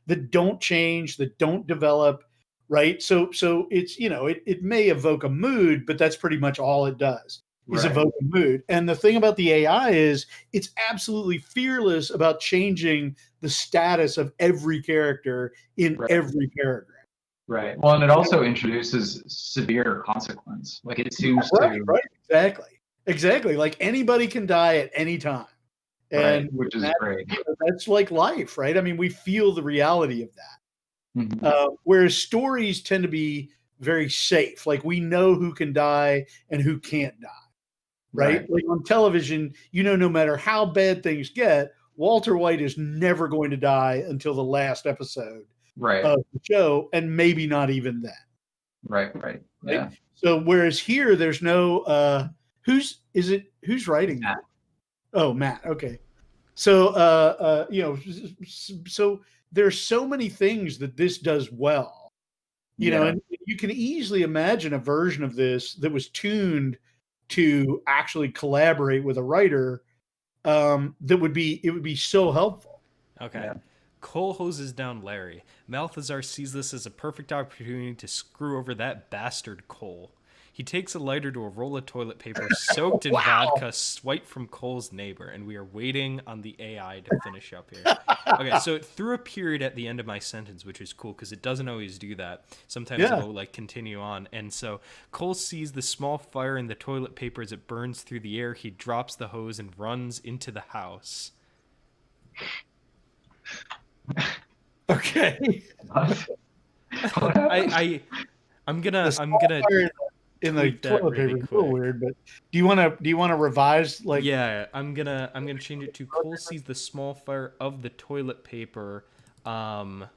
[SPEAKER 2] that don't change, that don't develop, right? So it's, it may evoke a mood, but that's pretty much all it does. Is evoke a mood. And the thing about the AI is it's absolutely fearless about changing the status of every character in every paragraph.
[SPEAKER 3] Right. Well, and it also introduces severe consequence. Like, it seems
[SPEAKER 2] to exactly. Like, anybody can die at any time, and
[SPEAKER 3] which is great.
[SPEAKER 2] That's like life, right? I mean, we feel the reality of that.
[SPEAKER 3] Mm-hmm.
[SPEAKER 2] Whereas stories tend to be very safe. Like, we know who can die and who can't die. Right? Like on television, no matter how bad things get, Walter White is never going to die until the last episode of the show, and maybe not even then.
[SPEAKER 3] Right. Yeah.
[SPEAKER 2] So whereas here, there's no who's writing
[SPEAKER 3] Matt.
[SPEAKER 2] Oh, Matt. Okay. So so there's so many things that this does well. And you can easily imagine a version of this that was tuned to actually collaborate with a writer, it would be so helpful.
[SPEAKER 1] Okay. Yeah. Cole hoses down Larry. Malthazar sees this as a perfect opportunity to screw over that bastard Cole. He takes a lighter to a roll of toilet paper soaked in
[SPEAKER 2] Wow.
[SPEAKER 1] vodka swiped from Cole's neighbor, and we are waiting on the AI to finish up here. Okay, so it threw a period at the end of my sentence, which is cool because it doesn't always do that. Sometimes
[SPEAKER 2] Yeah.
[SPEAKER 1] it'll like continue on. And so Cole sees the small fire in the toilet paper as it burns through the air. He drops the hose and runs into the house.
[SPEAKER 2] Okay.
[SPEAKER 3] What? What happened?
[SPEAKER 1] I'm
[SPEAKER 2] The
[SPEAKER 1] gonna
[SPEAKER 2] small fire in the
[SPEAKER 1] tweak that
[SPEAKER 2] toilet
[SPEAKER 1] really
[SPEAKER 2] paper is a little
[SPEAKER 1] quick.
[SPEAKER 2] weird, but do you want to revise like?
[SPEAKER 1] Yeah, I'm gonna change it to Cole sees the small fire of the toilet paper.
[SPEAKER 2] I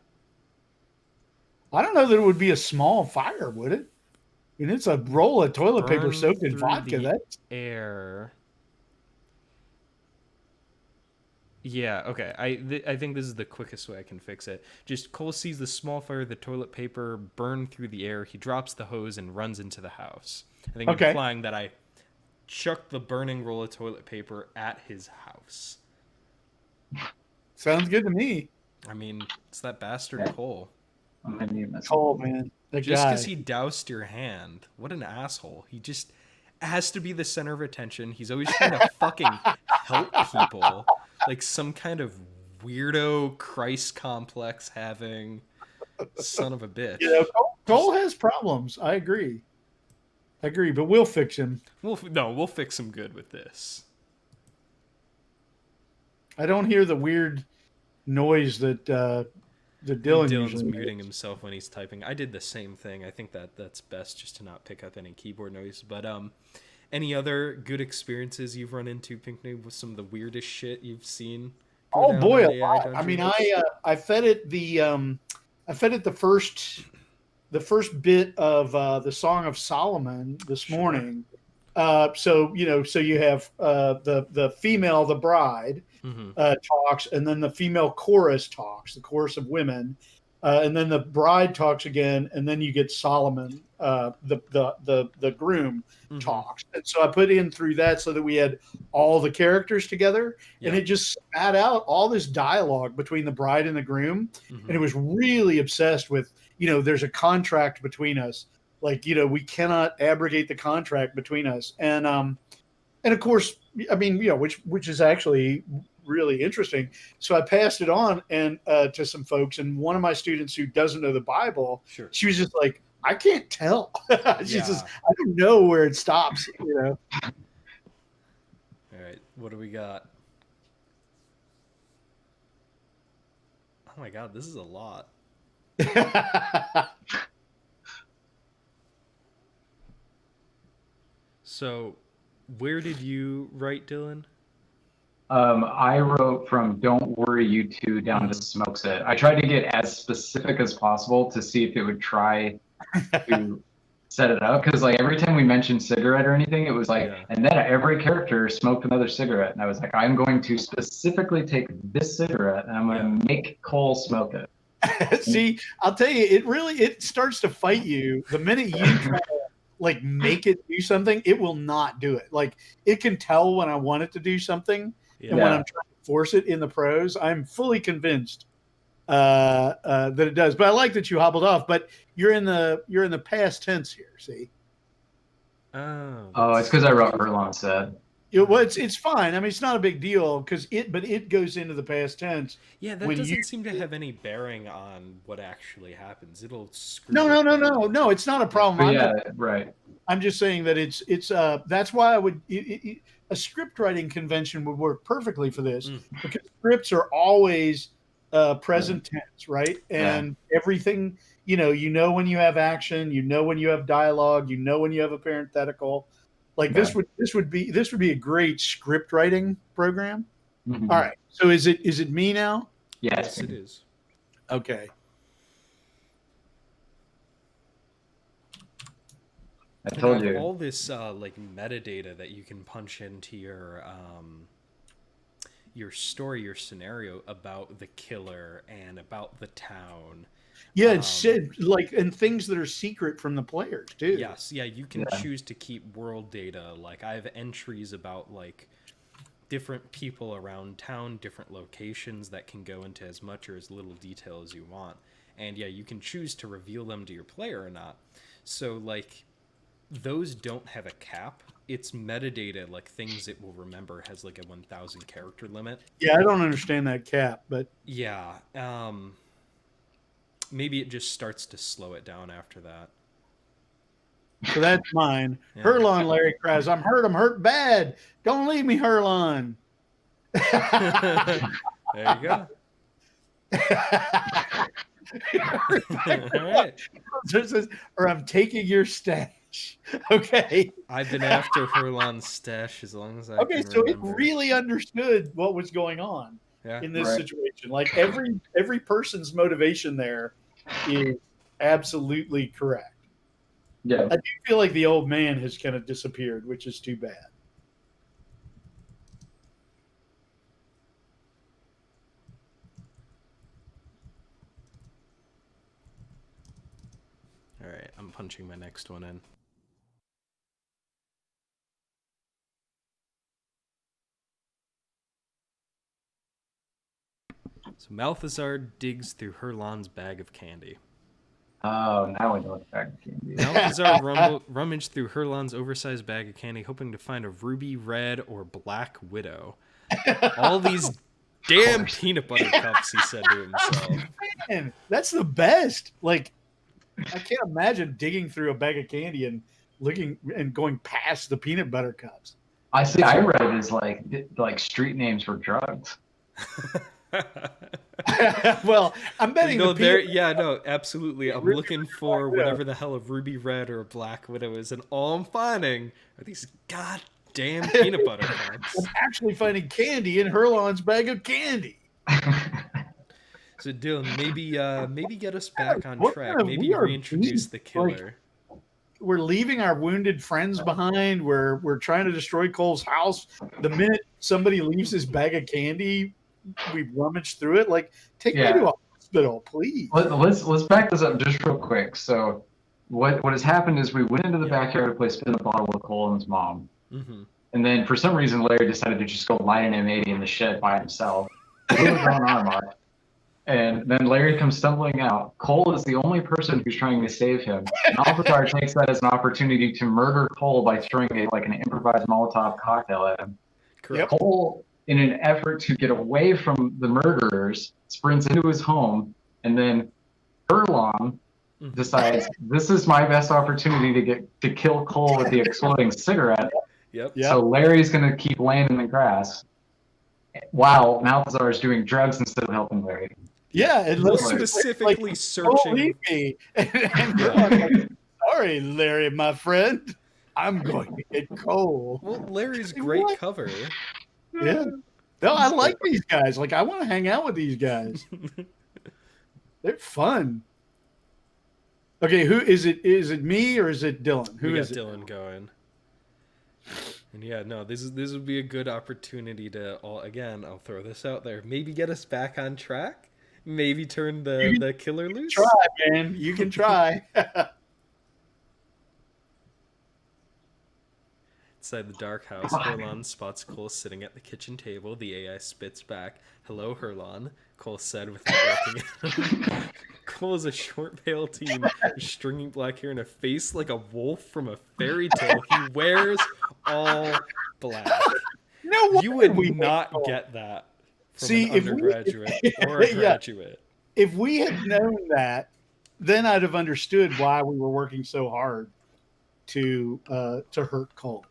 [SPEAKER 2] don't know that it would be a small fire, would it? I mean, it's a roll of toilet paper
[SPEAKER 1] Burn
[SPEAKER 2] soaked in
[SPEAKER 1] through
[SPEAKER 2] vodka.
[SPEAKER 1] the
[SPEAKER 2] That's
[SPEAKER 1] air. Yeah, okay. I think this is the quickest way I can fix it. Just Cole sees the small fire of the toilet paper burn through the air. He drops the hose and runs into the house. I think
[SPEAKER 2] okay.
[SPEAKER 1] implying that I chucked the burning roll of toilet paper at his house.
[SPEAKER 2] Sounds good to me.
[SPEAKER 1] I mean, it's that bastard
[SPEAKER 3] Yeah.
[SPEAKER 1] Cole.
[SPEAKER 3] I'm gonna mute myself.
[SPEAKER 2] Cole, man, that
[SPEAKER 1] Just
[SPEAKER 2] guy.
[SPEAKER 1] because he doused your hand. What an asshole. He just has to be the center of attention. He's always trying to fucking help people. Like some kind of weirdo Christ complex having son of a bitch.
[SPEAKER 2] You know, Cole has problems. I agree, but we'll fix him.
[SPEAKER 1] We'll fix him good with this.
[SPEAKER 2] I don't hear the weird noise that Dylan
[SPEAKER 1] Dylan's
[SPEAKER 2] usually
[SPEAKER 1] muting
[SPEAKER 2] makes.
[SPEAKER 1] himself when he's typing. I did the same thing. I think that's best just to not pick up any keyboard noise. But any other good experiences you've run into, Pinckney, with some of the weirdest shit you've seen?
[SPEAKER 2] Oh boy, a
[SPEAKER 1] on AI
[SPEAKER 2] lot. I mean,
[SPEAKER 1] Dungeon?
[SPEAKER 2] I fed it the first bit of the Song of Solomon this
[SPEAKER 1] Sure.
[SPEAKER 2] morning. So you have the female, the bride,
[SPEAKER 1] Mm-hmm.
[SPEAKER 2] talks, and then the female chorus talks, the chorus of women, and then the bride talks again, and then you get Solomon, the groom,
[SPEAKER 1] Mm-hmm.
[SPEAKER 2] talks. And so I put in through that so that we had all the characters together,
[SPEAKER 1] Yeah.
[SPEAKER 2] and it just spat out all this dialogue between the bride and the groom,
[SPEAKER 1] Mm-hmm.
[SPEAKER 2] and it was really obsessed with, there's a contract between us, like, we cannot abrogate the contract between us, and of course, I mean, which is actually really interesting. So I passed it on and to some folks, and one of my students who doesn't know the Bible,
[SPEAKER 1] Sure.
[SPEAKER 2] she was just like, I can't tell. She
[SPEAKER 1] Yeah.
[SPEAKER 2] says, I don't know where it stops.
[SPEAKER 1] All right, what do we got? Oh my god, this is a lot. So, where did you write, Dylan?
[SPEAKER 3] I wrote from "Don't worry, you two" down to "Smokes it." I tried to get as specific as possible to see if it would try to set it up, because like every time we mentioned cigarette or anything, it was like,
[SPEAKER 1] Yeah.
[SPEAKER 3] and then every character smoked another cigarette, and I was like, I'm going to specifically take this cigarette and I'm going to make Cole smoke it.
[SPEAKER 2] See, I'll tell you, it starts to fight you the minute you try to like make it do something. It will not do it. Like, it can tell when I want it to do something, and when I'm trying to force it in the prose, I'm fully convinced that it does. But I like that you hobbled off. But you're in the past tense here. See?
[SPEAKER 3] Oh, it's because I wrote Erlon said.
[SPEAKER 2] Well, it's fine. I mean, it's not a big deal because it goes into the past tense.
[SPEAKER 1] Yeah, that doesn't seem to have any bearing on what actually happens. It'll screw.
[SPEAKER 2] No. It's not a problem.
[SPEAKER 3] Right.
[SPEAKER 2] I'm just saying that it's that's why I would a script writing convention would work perfectly for this, because scripts are always present tense, right? And everything, when you have action, when you have dialogue, when you have a parenthetical. Like this would be a great script writing program.
[SPEAKER 3] Mm-hmm.
[SPEAKER 2] All right. So is it me now?
[SPEAKER 3] Yes,
[SPEAKER 1] it is.
[SPEAKER 2] Okay.
[SPEAKER 3] I told you.
[SPEAKER 1] All this like metadata that you can punch into your story, your scenario about the killer and about the town.
[SPEAKER 2] Yeah, it's like, and things that are secret from the players too.
[SPEAKER 1] Yes, yeah, you can choose to keep world data. Like, I have entries about like different people around town, different locations that can go into as much or as little detail as you want. And yeah, you can choose to reveal them to your player or not. So like, those don't have a cap. It's metadata, like things it will remember, has like a 1,000 character limit.
[SPEAKER 2] Yeah, I don't understand that cap, but
[SPEAKER 1] Yeah. Maybe it just starts to slow it down after that.
[SPEAKER 2] so that's mine.
[SPEAKER 1] Yeah.
[SPEAKER 2] Herlon, Larry cries, I'm hurt bad. Don't leave me, Herlon.
[SPEAKER 1] There you go. All right.
[SPEAKER 2] Or I'm taking your stash. Okay.
[SPEAKER 1] I've been after Herlon's stash as long as I
[SPEAKER 2] Okay,
[SPEAKER 1] can
[SPEAKER 2] so
[SPEAKER 1] remember.
[SPEAKER 2] it really understood what was going on in this situation. Like every person's motivation there is absolutely correct.
[SPEAKER 3] Yeah.
[SPEAKER 2] I do feel like the old man has kind of disappeared, which is too bad.
[SPEAKER 1] All right, I'm punching my next one in. So Malthazar digs through Herlon's bag of candy.
[SPEAKER 3] Oh, now I know what the bag of candy is.
[SPEAKER 1] Malthazar rummaged through Herlon's oversized bag of candy, hoping to find a ruby red or black widow. All these damn peanut butter cups, he said to himself.
[SPEAKER 2] Man, that's the best. Like, I can't imagine digging through a bag of candy and looking and going past the peanut butter cups.
[SPEAKER 3] I read it as like street names for drugs.
[SPEAKER 2] Well, I'm betting
[SPEAKER 1] absolutely. I'm looking for whatever the hell a ruby red or a black widow is, and all I'm finding are these goddamn peanut butter cups.
[SPEAKER 2] I'm actually finding candy in Herlon's bag of candy.
[SPEAKER 1] So Dylan, maybe get us back on
[SPEAKER 2] What
[SPEAKER 1] track.
[SPEAKER 2] kind of
[SPEAKER 1] Maybe
[SPEAKER 2] weird
[SPEAKER 1] reintroduce the killer.
[SPEAKER 2] We're leaving our wounded friends behind. We're trying to destroy Cole's house. The minute somebody leaves his bag of candy, we rummage through it. Like, take me to a hospital, please.
[SPEAKER 3] Let's back this up just real quick. So, what has happened is we went into the backyard to play spin the bottle with Cole and his mom, and then for some reason Larry decided to just go line an M80 in the shed by himself. We were on our mark. And then Larry comes stumbling out. Cole is the only person who's trying to save him. And Alcazar takes that as an opportunity to murder Cole by throwing an improvised Molotov cocktail at him.
[SPEAKER 1] Correct.
[SPEAKER 3] Cole, in an effort to get away from the murderers, sprints into his home, and then Herlon decides this is my best opportunity to kill Cole with the exploding cigarette.
[SPEAKER 1] Yep.
[SPEAKER 3] So Larry's going to keep laying in the grass while Malthazar is doing drugs instead of helping Larry.
[SPEAKER 2] Yeah, it
[SPEAKER 1] Well,
[SPEAKER 2] looks
[SPEAKER 1] specifically
[SPEAKER 2] like,
[SPEAKER 1] searching.
[SPEAKER 2] Leave me. And sorry, Larry, my friend. I'm going to get Cole.
[SPEAKER 1] Well, Larry's great cover.
[SPEAKER 2] Yeah. No, I like these guys. Like, I want to hang out with these guys. They're fun. Okay, who is it? Is it me or is it Dylan? Who is it?
[SPEAKER 1] Dylan going. And yeah, no, this would be a good opportunity to I'll throw this out there. Maybe get us back on track. Maybe turn the killer loose.
[SPEAKER 2] Try, man. You can try.
[SPEAKER 1] Inside the dark house, Herlon spots Cole sitting at the kitchen table. The AI spits back, "Hello, Herlon," Cole said without looking at him. Cole is a short, pale teen with stringy black hair and a face like a wolf from a fairy tale. He wears all black.
[SPEAKER 2] No,
[SPEAKER 1] you would not get that from an undergraduate or a graduate.
[SPEAKER 2] If we had known that, then I'd have understood why we were working so hard to hurt Cole.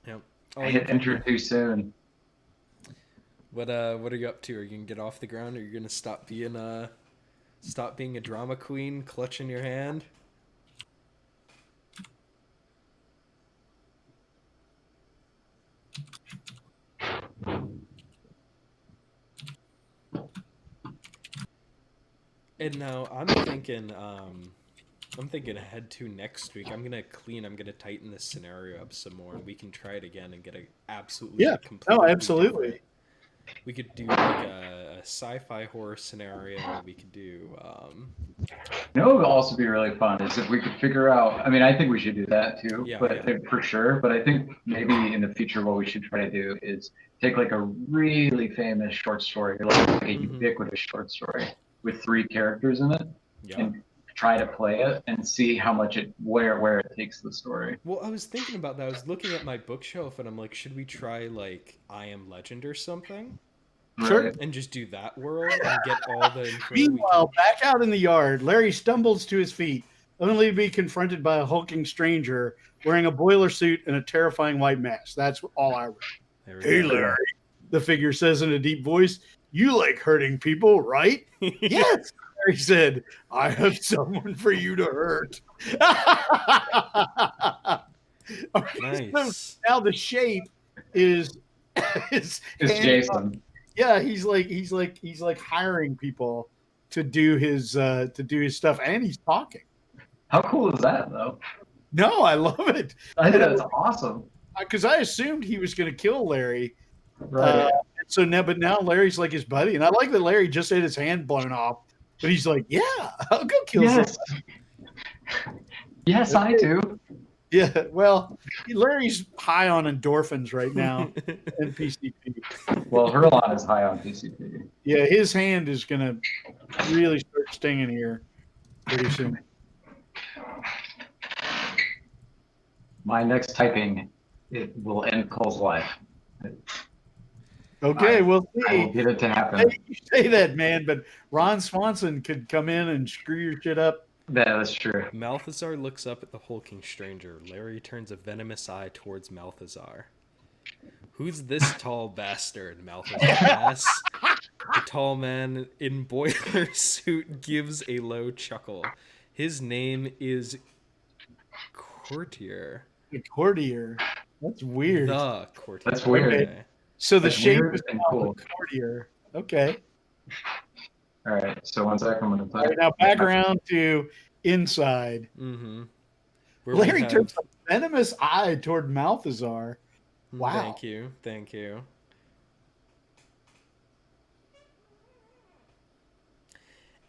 [SPEAKER 1] Yep.
[SPEAKER 3] I hit enter too soon.
[SPEAKER 1] What are you up to? Are you gonna get off the ground, or are you gonna stop being a drama queen, clutching your hand? And now I'm thinking ahead to next week. I'm gonna tighten this scenario up some more, and we can try it again and get a absolutely
[SPEAKER 2] absolutely.
[SPEAKER 1] Different. We could do like a sci-fi horror scenario. We could do.
[SPEAKER 3] What would also be really fun is if we could figure out. I mean, I think we should do that too. For sure. But I think maybe in the future, what we should try to do is take like a really famous short story, like a ubiquitous short story with 3 characters in it, and try to play it and see how much where it takes the story.
[SPEAKER 1] Well, I was thinking about that. I was looking at my bookshelf and I'm like, should we try like I Am Legend or something?
[SPEAKER 2] Sure.
[SPEAKER 3] Right.
[SPEAKER 1] And just do that world and get all the info
[SPEAKER 2] Meanwhile, back out in the yard, Larry stumbles to his feet, only to be confronted by a hulking stranger wearing a boiler suit and a terrifying white mask. That's all I read. Hey, Larry, the figure says in a deep voice, you like hurting people, right? Yes, Larry said, I have someone for you to hurt. Okay,
[SPEAKER 1] Nice.
[SPEAKER 2] so now the shape is
[SPEAKER 3] Jason.
[SPEAKER 2] Yeah, he's like hiring people to do his stuff, and he's talking.
[SPEAKER 3] How cool is that, though?
[SPEAKER 2] No, I love it.
[SPEAKER 3] I think that's awesome.
[SPEAKER 2] Because I assumed he was going to kill Larry.
[SPEAKER 3] Right.
[SPEAKER 2] But now Larry's like his buddy, and I like that Larry just had his hand blown off, but he's like, "Yeah, I'll go kill
[SPEAKER 3] Yes.
[SPEAKER 2] somebody."
[SPEAKER 3] Yes, I do.
[SPEAKER 2] Yeah, well, Larry's high on endorphins right now and PCP.
[SPEAKER 3] Well, Herlon is high on PCP.
[SPEAKER 2] Yeah, his hand is going to really start stinging here pretty soon.
[SPEAKER 3] My next typing, it will end Cole's life.
[SPEAKER 2] Okay, we'll
[SPEAKER 3] I will
[SPEAKER 2] see.
[SPEAKER 3] get it to happen.
[SPEAKER 2] Hey, you say that, man, but Ron Swanson could come in and screw your shit up.
[SPEAKER 3] Yeah, that's true.
[SPEAKER 1] Malthazar looks up at the hulking stranger. Larry turns a venomous eye towards Malthazar. Who's this tall bastard? Malthazar asks. The tall man in boiler suit gives a low chuckle. His name is Courtier.
[SPEAKER 2] The courtier. That's weird.
[SPEAKER 1] The Courtier.
[SPEAKER 3] That's weird.
[SPEAKER 1] Okay.
[SPEAKER 2] So the
[SPEAKER 3] That's
[SPEAKER 2] shape
[SPEAKER 3] weird
[SPEAKER 2] is
[SPEAKER 3] and
[SPEAKER 2] now
[SPEAKER 3] cool.
[SPEAKER 2] the courtier. Okay.
[SPEAKER 3] All right, so one sec, I'm going to
[SPEAKER 2] All right, now back around to inside.
[SPEAKER 1] Mm-hmm.
[SPEAKER 2] Larry turns a venomous eye toward Malthazar. Wow.
[SPEAKER 1] Thank you.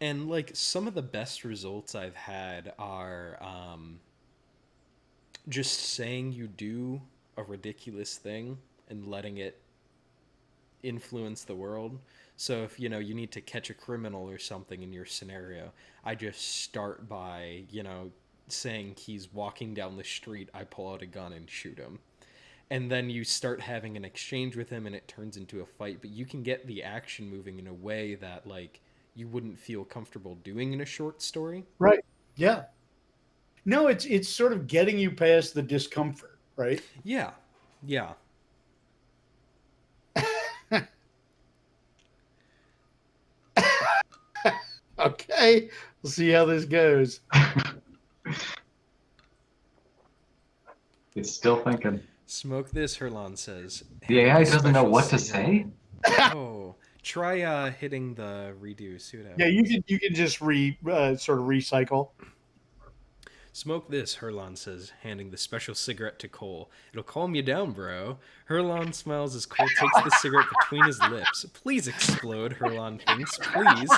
[SPEAKER 1] And like some of the best results I've had are just saying you do a ridiculous thing and letting it influence the world. So if you need to catch a criminal or something in your scenario, I just start by saying he's walking down the street, I pull out a gun and shoot him. And then you start having an exchange with him and it turns into a fight, but you can get the action moving in a way that like you wouldn't feel comfortable doing in a short story.
[SPEAKER 2] Right. Yeah. No, it's sort of getting you past the discomfort, right?
[SPEAKER 1] Yeah.
[SPEAKER 2] Okay. We'll see how this goes.
[SPEAKER 3] It's still thinking.
[SPEAKER 1] Smoke this, Herlon says.
[SPEAKER 3] The AI doesn't know what to say?
[SPEAKER 1] Oh, try hitting the redo pseudo.
[SPEAKER 2] Yeah, you can just sort of recycle.
[SPEAKER 1] Smoke this, Herlon says, handing the special cigarette to Cole. It'll calm you down, bro. Herlon smiles as Cole takes the cigarette between his lips. Please explode, Herlon thinks. Please.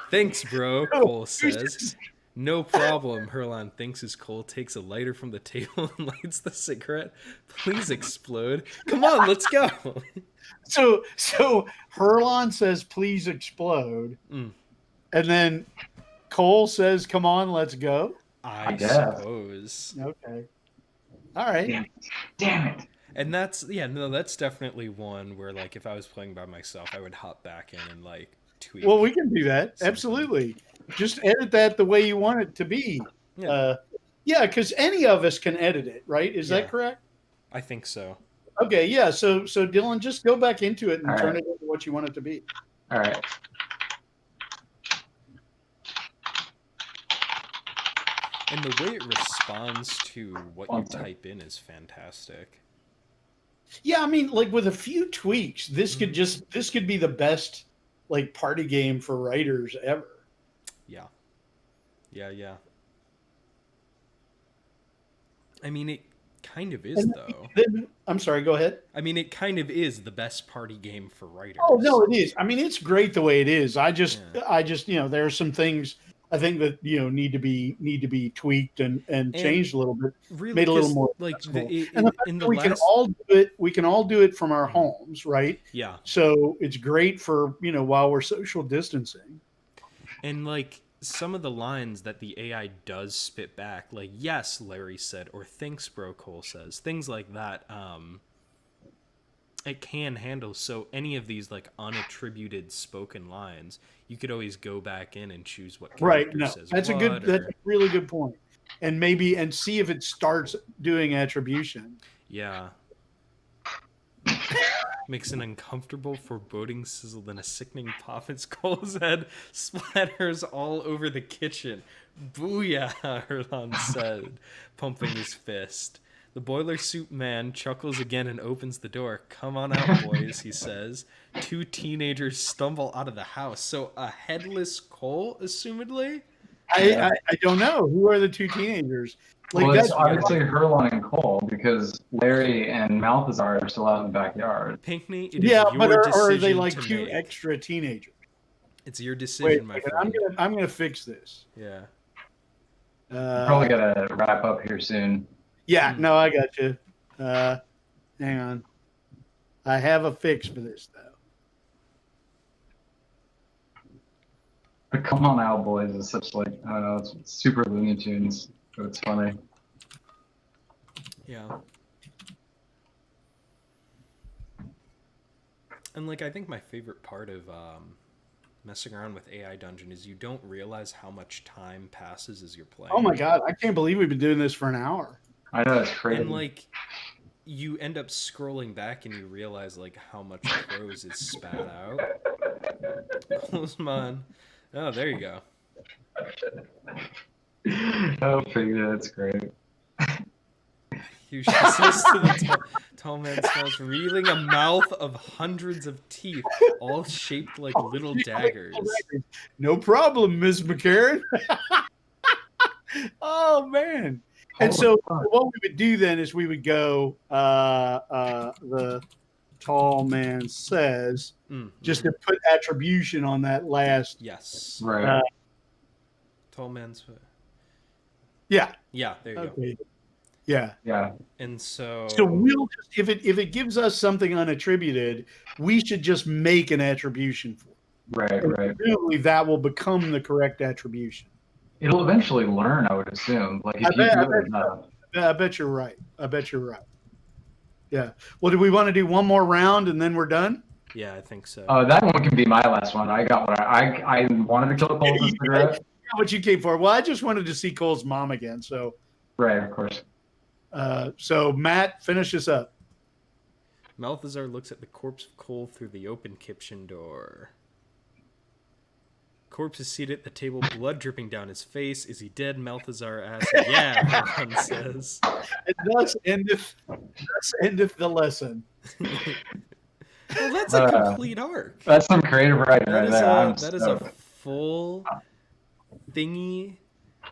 [SPEAKER 1] Thanks, bro, Cole says. No problem, Herlon thinks as Cole takes a lighter from the table and lights the cigarette. Please explode. Come on, let's go.
[SPEAKER 2] So Herlon says, please explode. And then Cole says, come on, let's go.
[SPEAKER 1] I suppose.
[SPEAKER 2] Okay. All right.
[SPEAKER 3] Damn it.
[SPEAKER 1] And that's definitely one where like if I was playing by myself, I would hop back in and like tweak.
[SPEAKER 2] Well, we can do that. Absolutely. Just edit that the way you want it to be.
[SPEAKER 1] Yeah.
[SPEAKER 2] Because any of us can edit it, right? Is that correct?
[SPEAKER 1] I think so.
[SPEAKER 2] Okay, yeah. So Dylan, just go back into it and turn it into what you want it to be.
[SPEAKER 3] All right.
[SPEAKER 1] And the way it responds to what you type in is fantastic.
[SPEAKER 2] Yeah, I mean, like with a few tweaks, this could be the best like party game for writers ever.
[SPEAKER 1] Yeah. I mean, it kind of is, though.
[SPEAKER 2] I'm sorry, go ahead.
[SPEAKER 1] I mean, it kind of is the best party game for writers.
[SPEAKER 2] Oh, no, it is. I mean, it's great the way it is. I just, there are some things I think that, need to be tweaked and changed a little bit,
[SPEAKER 1] really,
[SPEAKER 2] made a little more
[SPEAKER 1] like
[SPEAKER 2] we can all do it from our homes, right?
[SPEAKER 1] Yeah.
[SPEAKER 2] So it's great for, while we're social distancing.
[SPEAKER 1] And like some of the lines that the AI does spit back, like "Yes," Larry said, or "Thanks, bro," Cole says, things like that. It can handle. So any of these like unattributed spoken lines, you could always go back in and choose what character
[SPEAKER 2] Right. No,
[SPEAKER 1] says
[SPEAKER 2] that's
[SPEAKER 1] what.
[SPEAKER 2] that's a really good point. And see if it starts doing attribution.
[SPEAKER 1] Yeah. Makes an uncomfortable, foreboding sizzle, then a sickening pop as Cole's head splatters all over the kitchen. Booyah, Erlon said, pumping his fist. The boiler suit man chuckles again and opens the door. Come on out, boys, he says. Two teenagers stumble out of the house. So a headless Cole, assumedly?
[SPEAKER 2] I don't know. Who are the two teenagers? Like,
[SPEAKER 3] well, it's
[SPEAKER 2] that's
[SPEAKER 3] obviously Herlon and Cole because Larry and Malthazar are still out in the backyard.
[SPEAKER 1] Pinkney, it is
[SPEAKER 2] yeah,
[SPEAKER 1] your
[SPEAKER 2] but
[SPEAKER 1] decision
[SPEAKER 2] are they like
[SPEAKER 1] to
[SPEAKER 2] two
[SPEAKER 1] make.
[SPEAKER 2] extra teenagers?
[SPEAKER 1] It's your decision, my
[SPEAKER 2] Wait,
[SPEAKER 1] friend.
[SPEAKER 2] I'm gonna fix this.
[SPEAKER 1] Yeah.
[SPEAKER 3] Probably gotta wrap up here soon.
[SPEAKER 2] Yeah, no, I got you. Hang on. I have a fix for this though.
[SPEAKER 3] But Come On Out, Boys is such like, I don't know, it's super Looney Tunes, but it's funny.
[SPEAKER 1] Yeah. And like I think my favorite part of messing around with AI Dungeon is you don't realize how much time passes as you're playing.
[SPEAKER 2] Oh my god, I can't believe we've been doing this for an hour.
[SPEAKER 3] I know, it's crazy.
[SPEAKER 1] And like you end up scrolling back and you realize like how much prose is spat out. Osman. Oh, there you go.
[SPEAKER 3] Oh, Piggy, that's great.
[SPEAKER 1] Huge says to the tall man smiles, revealing a mouth of hundreds of teeth, all shaped like little daggers.
[SPEAKER 2] No problem, Ms. McCarran. Oh man. And so what we would do then is we would go the tall man says just to put attribution on that last
[SPEAKER 1] Yes.
[SPEAKER 3] Right.
[SPEAKER 1] Tall man's
[SPEAKER 2] yeah.
[SPEAKER 1] Yeah, there you
[SPEAKER 2] Okay.
[SPEAKER 1] go.
[SPEAKER 2] Yeah.
[SPEAKER 3] Yeah.
[SPEAKER 1] And so
[SPEAKER 2] we'll just if it gives us something unattributed, we should just make an attribution for it.
[SPEAKER 3] Right,
[SPEAKER 2] And
[SPEAKER 3] right.
[SPEAKER 2] presumably that will become the correct attribution.
[SPEAKER 3] It'll eventually learn, I would assume. Like if you do it enough.
[SPEAKER 2] I bet you're right. Yeah. Well, do we want to do one more round and then we're done?
[SPEAKER 1] yeah, I think so.
[SPEAKER 3] That one can be my last one. I got what I wanted to kill Cole with a cigarette.
[SPEAKER 2] Yeah, what you came for. Well, I just wanted to see Cole's mom again. So,
[SPEAKER 3] Right, of course.
[SPEAKER 2] so Matt, finish this up.
[SPEAKER 1] Malthazar looks at the corpse of Cole through the open kitchen door. Corpse is seated at the table, blood dripping down his face. Is he dead? Malthazar asks. Yeah, Herman says.
[SPEAKER 2] And thus endeth the lesson.
[SPEAKER 1] Well, that's a complete arc.
[SPEAKER 3] That's some creative writing right there.
[SPEAKER 1] That is a full thingy.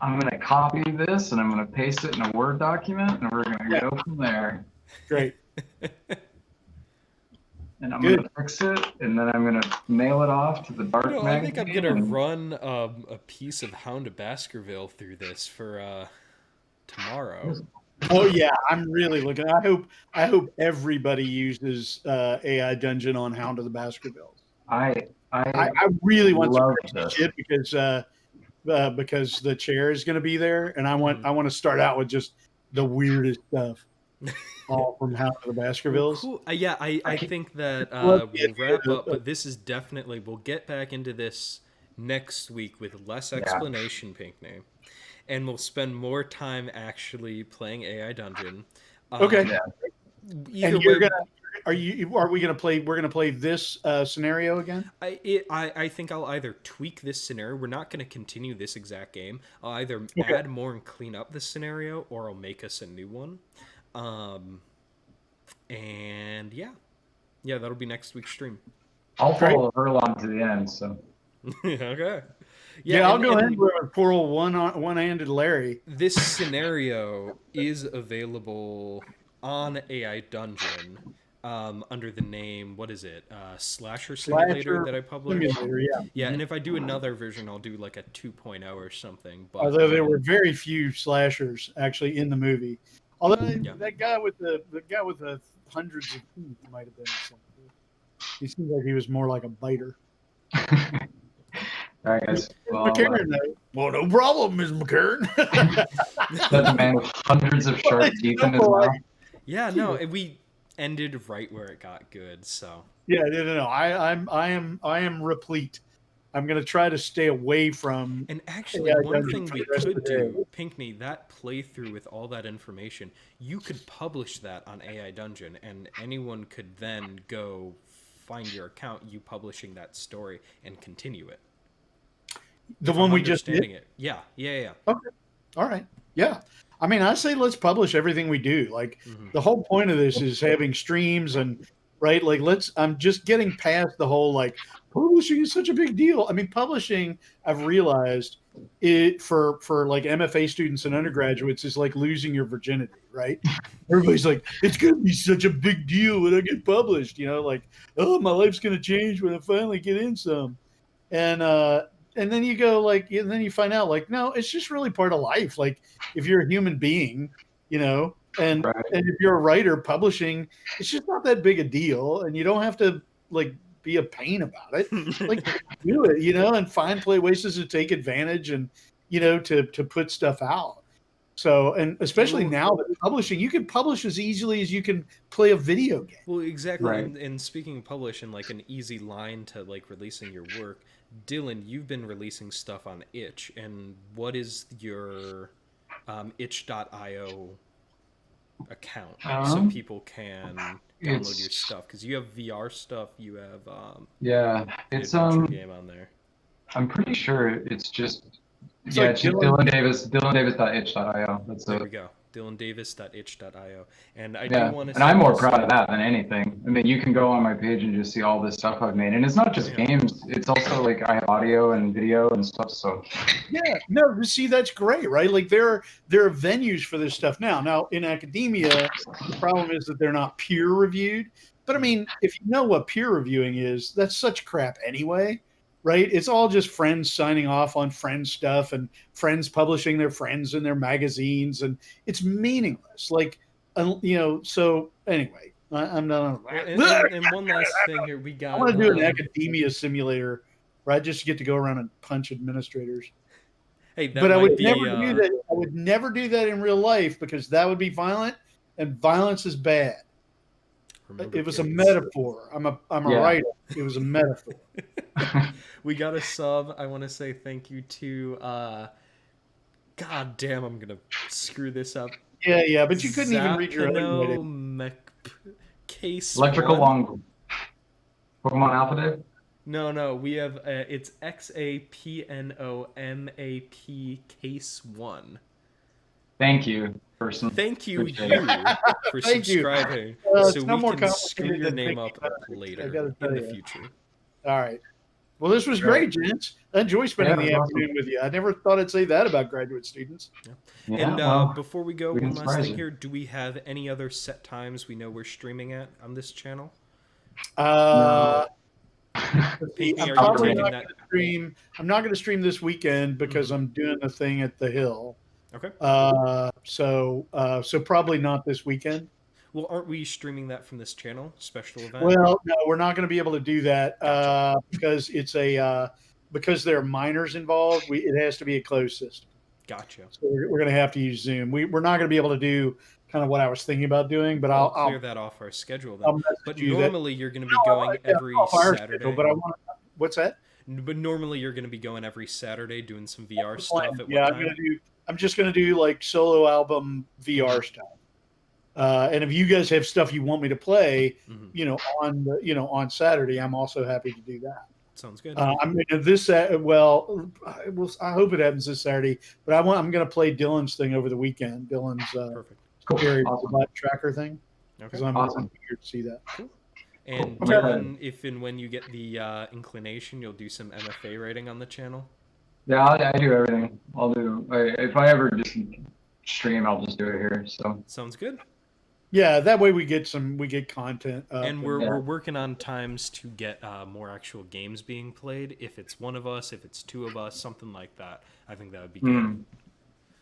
[SPEAKER 3] I'm going to copy this and I'm going to paste it in a Word document and we're going to go from there.
[SPEAKER 2] Great.
[SPEAKER 3] And I'm going to fix it and then I'm going to mail it off to the Dark Magazine.
[SPEAKER 1] I think I'm going to run a piece of Hound of Baskerville through this for tomorrow.
[SPEAKER 2] Oh yeah, I'm really looking. I hope everybody uses AI Dungeon on Hound of the Baskervilles. I really want to crazy shit because the chair is going to be there, and I want to start out with just the weirdest stuff, all from Hound of the Baskervilles.
[SPEAKER 1] Cool. Yeah, I think that we'll wrap up, but this is definitely we'll get back into this next week with less explanation, Pinckney. And we'll spend more time actually playing AI Dungeon.
[SPEAKER 2] Okay. And are we gonna play? We're gonna play this scenario again.
[SPEAKER 1] I think I'll either tweak this scenario. We're not gonna continue this exact game. I'll either add more and clean up this scenario, or I'll make us a new one. And yeah, that'll be next week's stream.
[SPEAKER 3] I'll follow Erlon to the end. So.
[SPEAKER 1] Okay.
[SPEAKER 2] Yeah, I'll go ahead with poor old one-handed Larry.
[SPEAKER 1] This scenario is available on AI Dungeon under the name, what is it? Slasher Simulator that I published. Yeah, and if I do another version, I'll do like a 2.0 or something. But,
[SPEAKER 2] although there were very few slashers actually in the movie. Although that guy with the hundreds of teeth might have been something. He seems like he was more like a biter.
[SPEAKER 3] All right, guys. Well,
[SPEAKER 2] McCarran, well, no problem, Ms. McCarran.
[SPEAKER 3] that's a man with hundreds of sharp teeth in his mouth.
[SPEAKER 1] Yeah, no, we ended right where it got good. So
[SPEAKER 2] Yeah, no. I am replete. I'm going to try to stay away from.
[SPEAKER 1] And actually,
[SPEAKER 2] AI
[SPEAKER 1] one
[SPEAKER 2] Dungeon
[SPEAKER 1] thing
[SPEAKER 2] for
[SPEAKER 1] we
[SPEAKER 2] the rest of
[SPEAKER 1] could
[SPEAKER 2] the day.
[SPEAKER 1] do, Pinckney, that playthrough with all that information, you could publish that on AI Dungeon, and anyone could then go find your account, you publishing that story, and continue it.
[SPEAKER 2] The one we just did.
[SPEAKER 1] It. Yeah.
[SPEAKER 2] Okay. All right. Yeah. I mean, I say let's publish everything we do. Like the whole point of this is having streams and right. Like I'm just getting past the whole like publishing is such a big deal. I mean, publishing, I've realized it for like MFA students and undergraduates is like losing your virginity, right? Everybody's like, it's going to be such a big deal when I get published, like, oh, my life's going to change when I finally get in some. And then you go like, and then you find out like, no, it's just really part of life. Like if you're a human being, and if you're a writer, publishing, it's just not that big a deal. And you don't have to like be a pain about it. Like do it, and find ways to take advantage and, to put stuff out. So, and especially now that publishing, you can publish as easily as you can play a video game.
[SPEAKER 1] Well, exactly.
[SPEAKER 3] Right.
[SPEAKER 1] And speaking of publish and like an easy line to like releasing your work, Dylan, you've been releasing stuff on itch, and what is your itch.io account so people can download your stuff? Because you have VR stuff, you have
[SPEAKER 3] it's
[SPEAKER 1] game on there.
[SPEAKER 3] I'm pretty sure it's just it's just Dylan Davis, dylandavis.itch.io.
[SPEAKER 1] There we go. dylandavis.itch.io. And I
[SPEAKER 3] do
[SPEAKER 1] want to
[SPEAKER 3] and I'm more proud of that than anything. I mean, you can go on my page and just see all this stuff I've made. And it's not just games. It's also like I have audio and video and stuff. So
[SPEAKER 2] yeah, no, see, that's great, right? Like there are venues for this stuff now. Now in academia, the problem is that they're not peer reviewed. But I mean, if you know what peer reviewing is, that's such crap anyway. Right? It's all just friends signing off on friends stuff and friends publishing their friends in their magazines, and it's meaningless. Like, so anyway, I'm not on that.
[SPEAKER 1] And one last thing here, we got.
[SPEAKER 2] I want to do an academia simulator where I just get to go around and punch administrators.
[SPEAKER 1] Hey,
[SPEAKER 2] but I would never do that. I would never do that in real life because that would be violent, and violence is bad. It was a metaphor. I'm a writer. It was a metaphor.
[SPEAKER 1] We got a sub. I want to say thank you to God damn, I'm gonna screw this up.
[SPEAKER 2] Yeah, but you couldn't even read your own
[SPEAKER 1] case
[SPEAKER 3] electrical long Pokemon Alpha Day?
[SPEAKER 1] No, we have it's XAPNOMAP case 1.
[SPEAKER 3] Thank you.
[SPEAKER 1] Thank you for subscribing, so we can screw your name up later in the future.
[SPEAKER 2] All right. Well, this was great, gents. I enjoy spending the afternoon with you. I never thought I'd say that about graduate students.
[SPEAKER 1] And before we go, one last thing here. Do we have any other set times we know we're streaming at on this channel?
[SPEAKER 2] No.
[SPEAKER 1] Pinckney,
[SPEAKER 2] I'm not going to stream this weekend because I'm doing a thing at the Hill.
[SPEAKER 1] Okay.
[SPEAKER 2] So probably not this weekend.
[SPEAKER 1] Well, aren't we streaming that from this channel, special event?
[SPEAKER 2] Well, no, we're not going to be able to do that because it's because there are minors involved. It has to be a closed system.
[SPEAKER 1] Gotcha.
[SPEAKER 2] So we're going to have to use Zoom. We're not going to be able to do kind of what I was thinking about doing, but
[SPEAKER 1] I'll clear that off our schedule then. But normally you're going to be going every Saturday.
[SPEAKER 2] Schedule, but what's that?
[SPEAKER 1] But normally you're going to be going every Saturday doing some VR stuff.
[SPEAKER 2] I'm just going to do like solo album VR stuff. And if you guys have stuff you want me to play, on Saturday, I'm also happy to do that.
[SPEAKER 1] Sounds good.
[SPEAKER 2] I mean, I hope it happens this Saturday, but I'm going to play Dylan's thing over the weekend. Dylan's
[SPEAKER 1] perfect.
[SPEAKER 2] Tracker thing.
[SPEAKER 1] Okay.
[SPEAKER 2] I'm here to see that.
[SPEAKER 1] Cool. And Dylan, if and when you get the inclination, you'll do some MFA writing on the channel.
[SPEAKER 3] Yeah, I do everything. I'll do. If I ever just stream, I'll just do it here. So
[SPEAKER 1] sounds good.
[SPEAKER 2] Yeah, that way we get content.
[SPEAKER 1] And we're working on times to get more actual games being played. If it's one of us, if it's two of us, something like that. I think that would be good.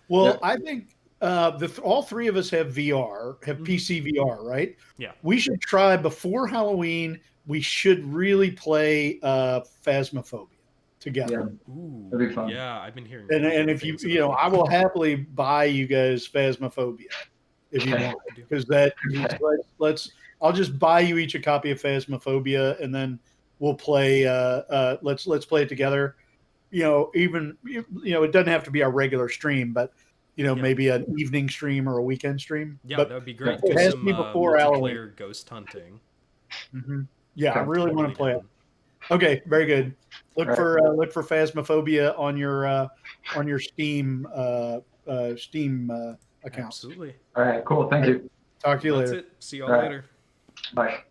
[SPEAKER 2] Well, I think all three of us have VR, have PC VR, right?
[SPEAKER 1] Yeah.
[SPEAKER 2] We should try before Halloween. We should really play Phasmophobia. together.
[SPEAKER 1] Ooh,
[SPEAKER 3] that'd be fun.
[SPEAKER 1] yeah, I've been hearing.
[SPEAKER 2] And
[SPEAKER 1] really good
[SPEAKER 2] if you
[SPEAKER 1] things
[SPEAKER 2] you know,
[SPEAKER 1] about
[SPEAKER 2] I
[SPEAKER 1] that.
[SPEAKER 2] will happily buy you guys Phasmophobia if you
[SPEAKER 3] Okay.
[SPEAKER 2] want, because that
[SPEAKER 3] Okay.
[SPEAKER 2] let's I'll just buy you each a copy of Phasmophobia, and then we'll play. Let's play it together. You know, even it doesn't have to be our regular stream, but
[SPEAKER 1] Yeah.
[SPEAKER 2] maybe an evening stream or a weekend stream.
[SPEAKER 1] Yeah,
[SPEAKER 2] But
[SPEAKER 1] that would be great.
[SPEAKER 2] it
[SPEAKER 1] Do
[SPEAKER 2] has to
[SPEAKER 1] some
[SPEAKER 2] be before Halloween.
[SPEAKER 1] multiplayer ghost hunting.
[SPEAKER 2] Yeah, I
[SPEAKER 3] Okay.
[SPEAKER 2] really want
[SPEAKER 1] Totally
[SPEAKER 2] to play it.
[SPEAKER 1] down.
[SPEAKER 2] Okay, very good. Look
[SPEAKER 3] All right.
[SPEAKER 2] for Phasmophobia on your Steam accounts.
[SPEAKER 1] Absolutely.
[SPEAKER 3] All right. Cool. Thank you.
[SPEAKER 2] Talk to you
[SPEAKER 1] That's
[SPEAKER 2] later.
[SPEAKER 1] it. See y'all
[SPEAKER 3] All right.
[SPEAKER 1] later.
[SPEAKER 3] Bye.